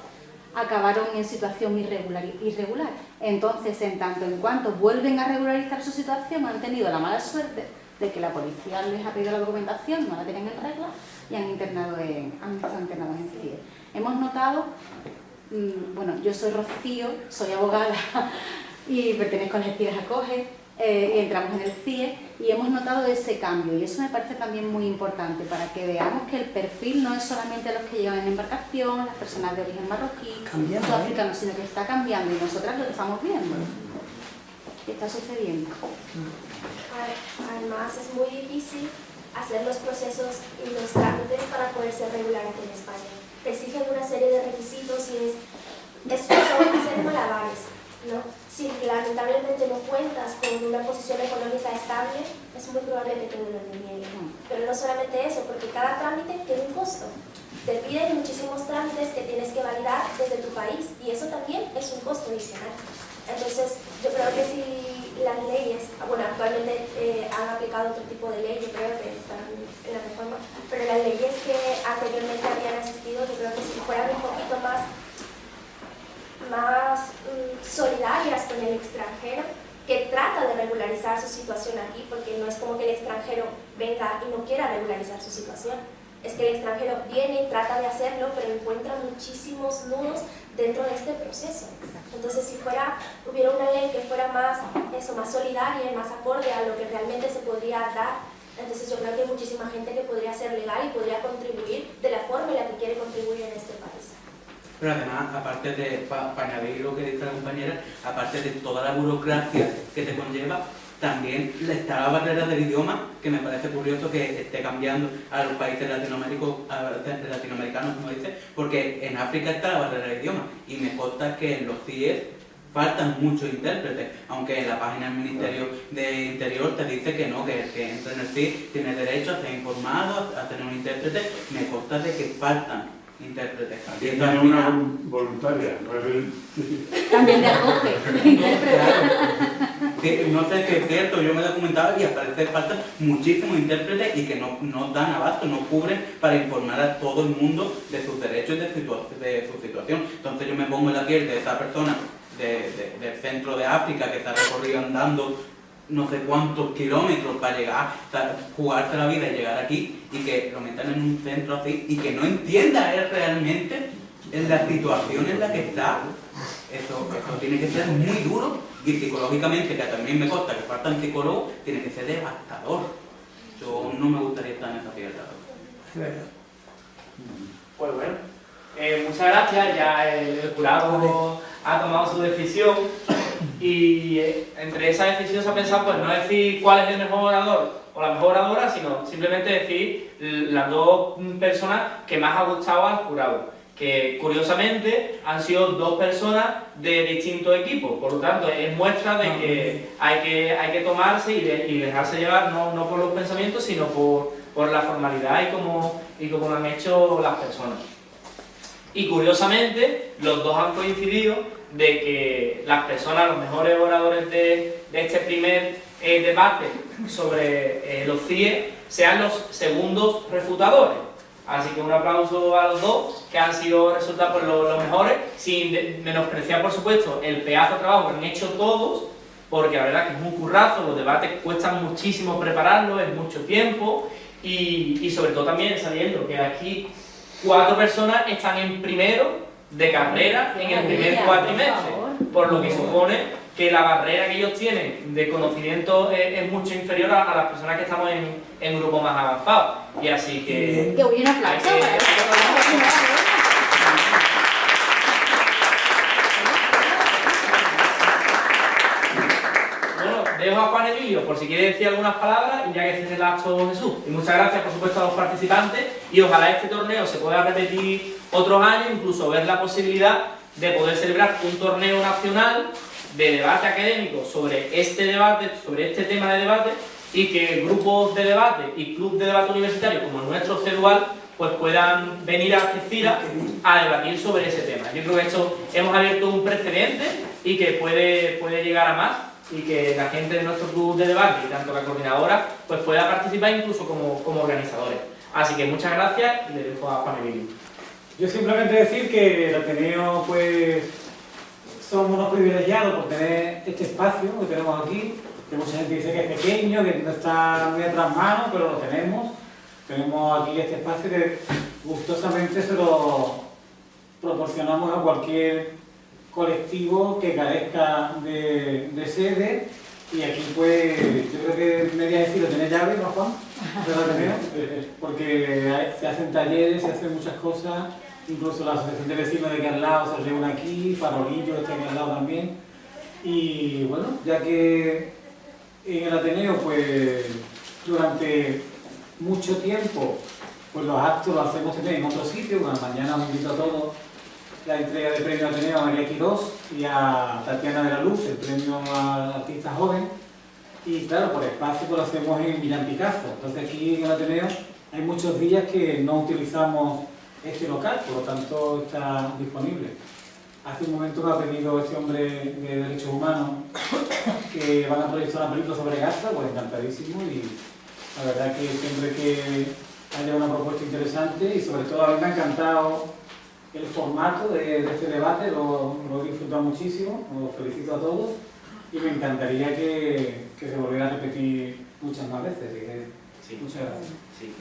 [SPEAKER 10] acabaron en situación irregular. Entonces, en tanto en cuanto vuelven a regularizar su situación, han tenido la mala suerte de que la policía les ha pedido la documentación, no la tienen en regla y han estado internados en CIE. Hemos notado, bueno, yo soy Rocío, soy abogada y pertenezco a Algeciras Acoge, y entramos en el CIE y hemos notado ese cambio y eso me parece también muy importante para que veamos que el perfil no es solamente los que llevan en embarcación, las personas de origen marroquí, sudafricanos, sino que está cambiando y nosotras lo estamos viendo. ¿Qué está sucediendo?
[SPEAKER 3] Además es muy difícil hacer los procesos y los trámites para poder ser regular aquí en España. Te exigen una serie de requisitos y son hacer malabares, ¿no? Si lamentablemente no cuentas con una posición económica estable, es muy probable que te den el dinero. Pero no solamente eso, porque cada trámite tiene un costo. Te piden muchísimos trámites que tienes que validar desde tu país y eso también es un costo adicional. Entonces, yo creo que si las leyes, bueno, actualmente han aplicado otro tipo de ley, yo creo que están en la reforma, pero las leyes que anteriormente habían existido, yo creo que si fueran un poquito más solidarias con el extranjero, que trata de regularizar su situación aquí, porque no es como que el extranjero venga y no quiera regularizar su situación. Es que el extranjero viene y trata de hacerlo, pero encuentra muchísimos nudos dentro de este proceso. Entonces, si hubiera una ley que fuera más solidaria y más acorde a lo que realmente se podría dar, entonces yo creo que hay muchísima gente que podría ser legal y podría contribuir de la forma en la que quiere contribuir en este país.
[SPEAKER 7] Pero además, aparte de, para añadir lo que dice la compañera, aparte de toda la burocracia que te conlleva, también está la barrera del idioma, que me parece curioso que esté cambiando a los países latinoamericanos, como dice, porque en África está la barrera del idioma, y me consta que en los CIES faltan muchos intérpretes, aunque en la página del Ministerio de Interior te dice que no, que el que entra en el CIE tiene derecho a ser informado, a tener un intérprete. Me consta de que faltan intérpretes.
[SPEAKER 8] Aquí tiene una voluntaria, no es el...
[SPEAKER 10] También de acoge.
[SPEAKER 7] No sé si es cierto, yo me lo he comentado y al parecer faltan muchísimos intérpretes y que no dan abasto, no cubren para informar a todo el mundo de sus derechos y de su situación. Entonces yo me pongo en la piel de esa persona del centro de África que se ha recorrido andando no sé cuántos kilómetros para llegar, jugarse la vida y llegar aquí, y que lo metan en un centro así y que no entienda él realmente en la situación en la que está. Eso tiene que ser muy duro, y psicológicamente, que también me consta que faltan psicólogos, tiene que ser devastador. Yo no me gustaría estar en esa piel.
[SPEAKER 1] Pues bueno, muchas gracias. Ya el jurado ha tomado su decisión, y entre esa decisión se ha pensado pues no decir cuál es el mejor orador o la mejor oradora, sino simplemente decir las dos personas que más ha gustado al jurado, que curiosamente han sido dos personas de distintos equipos. Por lo tanto, es muestra de que hay que tomarse y dejarse llevar no por los pensamientos, sino por la formalidad y como lo han hecho las personas. Y curiosamente, los dos han coincidido de que las personas, los mejores oradores de este primer debate sobre los CIE, sean los segundos refutadores. Así que un aplauso a los dos, que han sido resultados por los mejores, sin menospreciar, por supuesto, el pedazo de trabajo que han hecho todos, porque la verdad que es un currazo, los debates cuestan muchísimo prepararlos, es mucho tiempo, y sobre todo también sabiendo que aquí 4 personas están en primero de carrera en el primer cuatrimestre, por lo que supone que la barrera que ellos tienen de conocimiento es mucho inferior a las personas que estamos en grupos más avanzados. Y así que...
[SPEAKER 10] ¡Qué buen aplauso!
[SPEAKER 1] Bueno, dejo a Juan Emilio por si quiere decir algunas palabras, y ya que cierre el acto Jesús. Y muchas gracias, por supuesto, a los participantes, y ojalá este torneo se pueda repetir otros años, incluso ver la posibilidad de poder celebrar un torneo nacional de debate académico sobre este debate, sobre este tema de debate, y que grupos de debate y clubes de debate universitario como el nuestro CEDUAL pues puedan venir a Algeciras a debatir sobre ese tema. Yo creo que esto hemos abierto un precedente y que puede llegar a más, y que la gente de nuestro club de debate y tanto la coordinadora pues pueda participar incluso como organizadores. Así que muchas gracias, y le dejo a Juan Emilio.
[SPEAKER 11] Yo simplemente decir que el Ateneo pues somos unos privilegiados por tener este espacio que tenemos aquí, que mucha gente dice que es pequeño, que no está en nuestras manos, pero lo tenemos. Tenemos aquí este espacio que gustosamente se lo proporcionamos a cualquier colectivo que carezca de sede, y aquí pues yo creo que me voy a decir, lo tiene llave, ¿no, Juan? Porque se hacen talleres, se hacen muchas cosas, incluso la asociación de vecinos de aquí al lado se reúne aquí, Farolillo está aquí al lado también, y bueno, ya que en el Ateneo pues durante mucho tiempo pues los actos los hacemos también en otro sitio. Bueno, mañana os invito a todos la entrega de premio Ateneo a María Quirós y a Tatiana de la Luz, el premio al artista joven, y claro, por espacio pues lo hacemos en Millán Picazo. Entonces aquí en el Ateneo hay muchos días que no utilizamos este local, por lo tanto está disponible. Hace un momento me ha pedido este hombre de Derechos Humanos que van a proyectar una película sobre Gaza, pues encantadísimo, y la verdad que siempre que haya una propuesta interesante, y sobre todo a mí me ha encantado el formato de este debate, lo he disfrutado muchísimo, os felicito a todos, y me encantaría que se volviera a repetir muchas más veces, así que sí, muchas gracias.
[SPEAKER 1] Sí.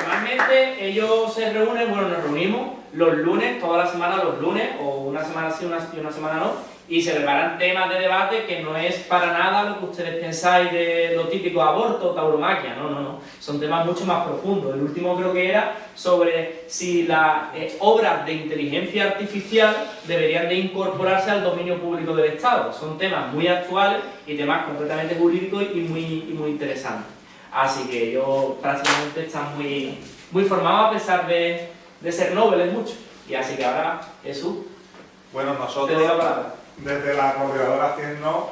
[SPEAKER 1] Normalmente ellos se reúnen, bueno, nos reunimos los lunes, toda la semana los lunes, o una semana sí, una semana no, y se preparan temas de debate que no es para nada lo que ustedes pensáis de lo típico aborto, tauromaquia, no, son temas mucho más profundos. El último creo que era sobre si las obras de inteligencia artificial deberían de incorporarse al dominio público del Estado. Son temas muy actuales y temas completamente jurídicos y muy interesantes. Así que ellos prácticamente están muy formados a pesar de ser nobles mucho. Y así que ahora, Jesús,
[SPEAKER 2] bueno, nosotros
[SPEAKER 1] te doy la palabra.
[SPEAKER 2] Desde la coordinadora 100 no,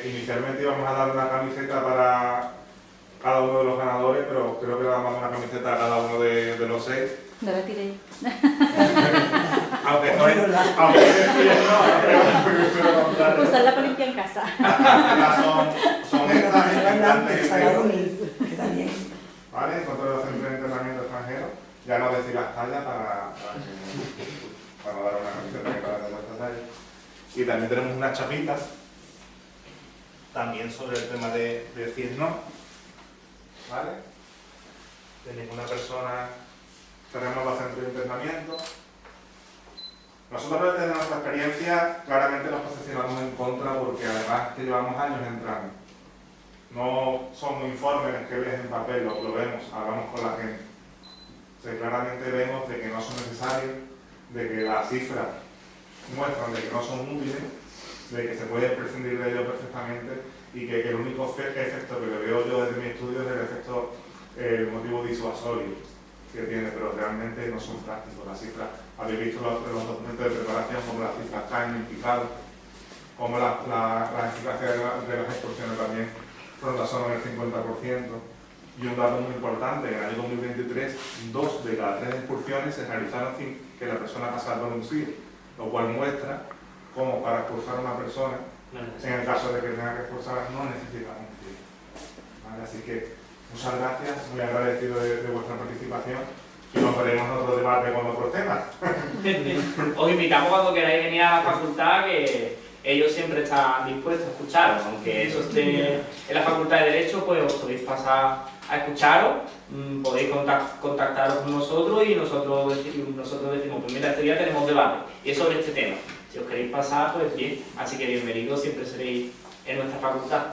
[SPEAKER 2] inicialmente íbamos a dar una camiseta para cada uno de los ganadores, pero creo que le damos una camiseta a cada uno de los 6.
[SPEAKER 10] No la tiré.
[SPEAKER 2] Aunque no es no,
[SPEAKER 10] Usarla para limpiar en casa.
[SPEAKER 2] son estas importantes,
[SPEAKER 9] Queda bien.
[SPEAKER 2] ¿vale? En contra de los centros de internamiento extranjero, ya no decir las tallas para dar una camiseta que cada vuestra talla. Y también tenemos unas chapitas, también sobre el tema de decir no, ¿vale? De ninguna persona tenemos los centros de internamiento. Nosotros desde nuestra experiencia claramente nos posicionamos en contra porque además que llevamos años entrando. No son informes que ves en papel, lo vemos, hablamos con la gente. O sea, claramente vemos de que no son necesarios, de que las cifras muestran de que no son útiles, de que se puede prescindir de ellos perfectamente y que el único efecto que le veo yo desde mi estudio es el efecto, el motivo disuasorio que tiene, pero realmente no son prácticos. Las cifras, habéis visto los documentos de preparación, como las cifras caen en picado, como la eficacia de las expulsiones también ronda solo en el 50%. Y un dato muy importante, en el año 2023, 2 de cada 3 expulsiones se realizaron sin que la persona pasara por un CIE, lo cual muestra cómo para expulsar a una persona, en el caso de que tenga que expulsar, no necesita un CIE. ¿Vale? Así que muchas gracias, muy agradecido de vuestra participación y nos veremos en otro debate con otros temas.
[SPEAKER 1] Os invitamos cuando queráis venir a la facultad, que ellos siempre están dispuestos a escucharos, aunque eso esté en la Facultad de Derecho, pues os podéis pasar a escucharos, podéis contactaros con nosotros y nosotros decimos, pues mira, este día tenemos debate y es sobre este tema. Si os queréis pasar, pues bien, así que bienvenidos, siempre seréis en nuestra facultad.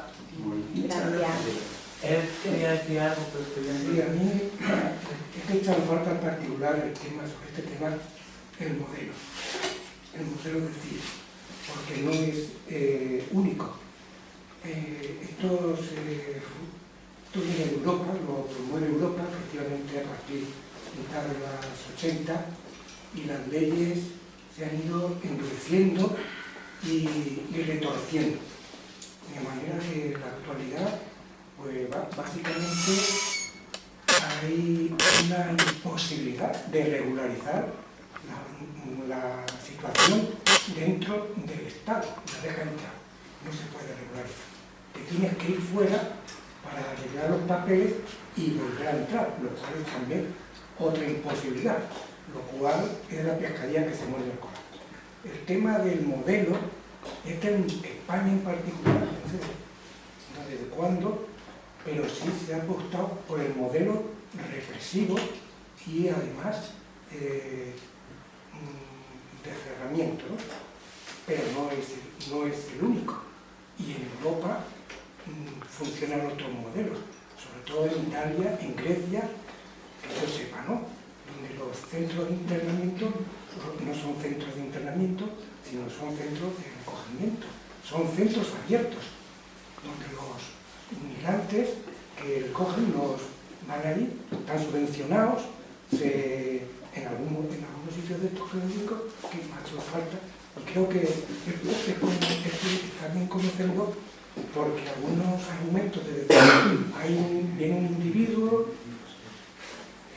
[SPEAKER 10] Gracias.
[SPEAKER 12] Él quería decir algo, pero estoy
[SPEAKER 13] Sí, a mí es que echa en falta en particular el tema, sobre este tema, el modelo de CIE, porque no es único. Esto viene de Europa, lo promueve Europa, efectivamente a partir de los 80, y las leyes se han ido endureciendo y retorciendo. De manera que en la actualidad, pues básicamente hay una imposibilidad de regularizar la situación dentro del Estado, la deja entrar, no se puede regularizar. Te tienes que ir fuera para arreglar los papeles y volver a entrar, lo cual es también otra imposibilidad, lo cual es la pescadilla que se muerde el corazón. El tema del modelo es que en España en particular, no sé desde cuándo, pero sí se ha apostado por el modelo represivo y además de cerramiento, ¿no? Pero no es el único. Y en Europa funcionan otros modelos, sobre todo en Italia, en Grecia, que yo sepa, ¿no? Donde los centros de internamiento no son centros de internamiento, sino son centros de recogimiento, son centros abiertos, donde los inmigrantes que recogen los van ahí, están subvencionados, en algunos sitios de estos que lo digo, que ha hecho falta, y creo que está bien conocerlo, porque algunos argumentos de decir, viene un individuo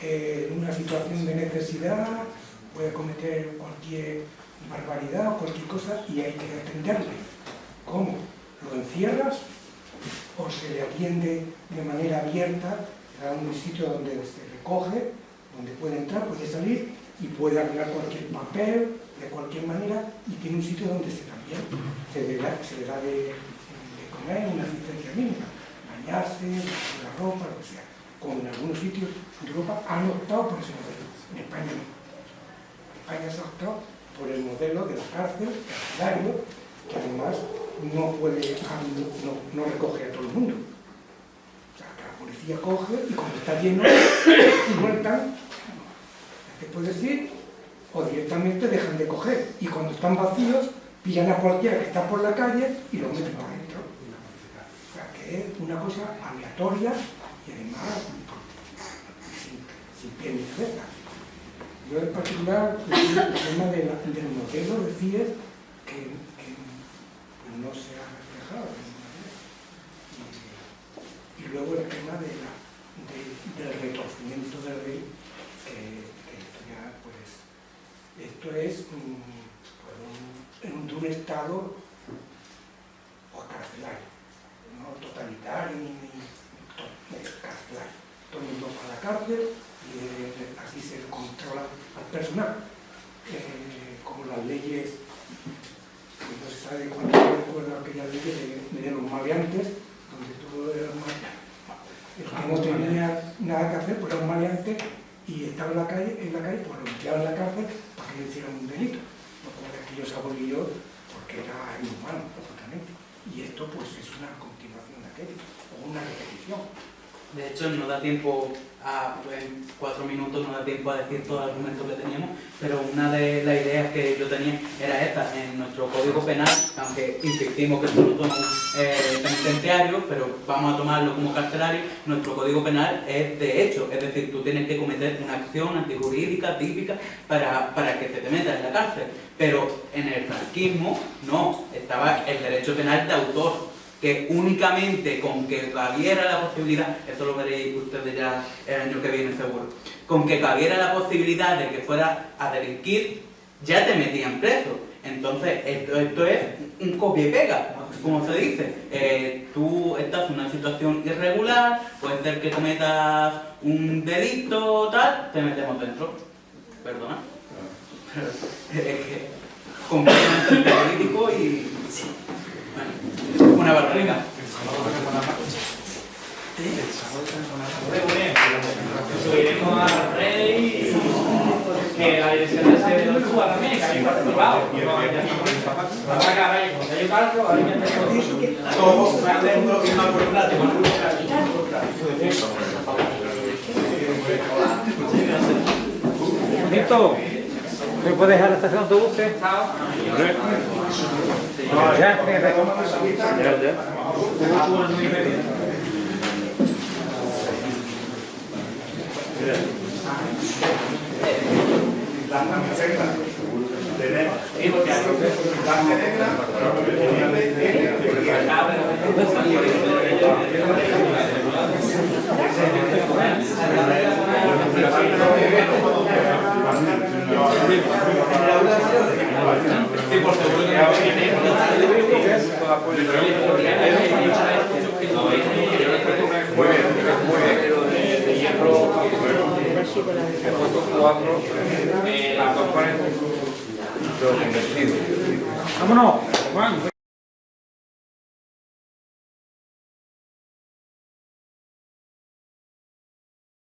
[SPEAKER 13] en una situación de necesidad, puede cometer cualquier barbaridad o cualquier cosa y hay que atenderle. ¿Cómo? ¿Lo encierras o se le atiende de manera abierta a un sitio donde se recoge, donde puede entrar, puede salir y puede arreglar cualquier papel de cualquier manera y tiene un sitio donde también se le da de comer una asistencia mínima, bañarse, la ropa, lo que sea. Como en algunos sitios de Europa han optado por ese modelo, en España no. En España se ha optado por el modelo de la cárcel, carcelario, que además no recoge a todo el mundo. O sea, que la policía coge y cuando está lleno, sueltan, ¿qué puedes decir? O directamente dejan de coger. Y cuando están vacíos, pillan a cualquiera que está por la calle y lo meten para adentro. O sea, que es una cosa aleatoria y además sin pie ni cabeza. Yo en particular, el tema del modelo de CIES que no se ha reflejado de ninguna manera. Y luego el tema del retorcimiento del rey, que esto ya, pues, esto es de un estado carcelario, no totalitario ni carcelario. Todo el mundo va a la cárcel y así se controla al personal. Como las leyes, no se sabe cuándo recuerdo aquellas leyes de los maleantes, donde tú eras el que no tenía nada que hacer, pues era un maleante y estaba en la calle, pues lo metieron en la cárcel para que le hicieran un delito. Lo cual aquello se abolió porque era inhumano, prácticamente. Y esto pues es una continuación de aquello, o una repetición.
[SPEAKER 7] De hecho, no da tiempo, en 4 minutos no da tiempo a decir todo el argumento que teníamos, pero una de las ideas que yo tenía era esta. En nuestro Código Penal, aunque insistimos que esto no somos penitenciarios, pero vamos a tomarlo como carcelario, nuestro Código Penal es de hecho, es decir, tú tienes que cometer una acción antijurídica típica para que te metas en la cárcel. Pero en el franquismo no, estaba el derecho penal de autor, que únicamente con que cabiera la posibilidad, eso lo veréis ustedes ya el año que viene seguro, con que cabiera la posibilidad de que fuera a delinquir, ya te metían preso. Entonces, esto es un copia y pega, como se dice. Tú estás en una situación irregular, puede ser que cometas un delito, tal, te metemos dentro. Perdona. Es que completamente político y... Bueno, una barbaridad.
[SPEAKER 1] Subiremos al rey, que la dirección de sede de Cuba también, que hay un participado. Vamos a acabar ahí, como yo calco, ahí me tengo todos lo que es más burocrático.
[SPEAKER 11] Bonito. ¿Me puedes dejar la estación de autobuses? Chao. Ya,
[SPEAKER 2] Las camisetas tenemos
[SPEAKER 11] vámonos, Juan.